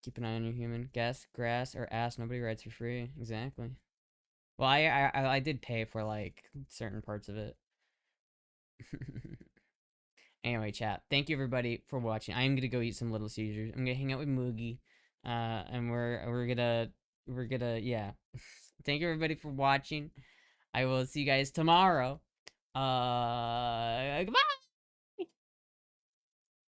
Keep an eye on your human. Gas, grass, or ass. Nobody rides for free. Exactly. Well, I did pay for like certain parts of it. Anyway, chat. Thank you everybody for watching. I am gonna go eat some Little Caesars. I'm gonna hang out with Moogie, and we're gonna yeah. Thank you everybody for watching. I will see you guys tomorrow. Goodbye.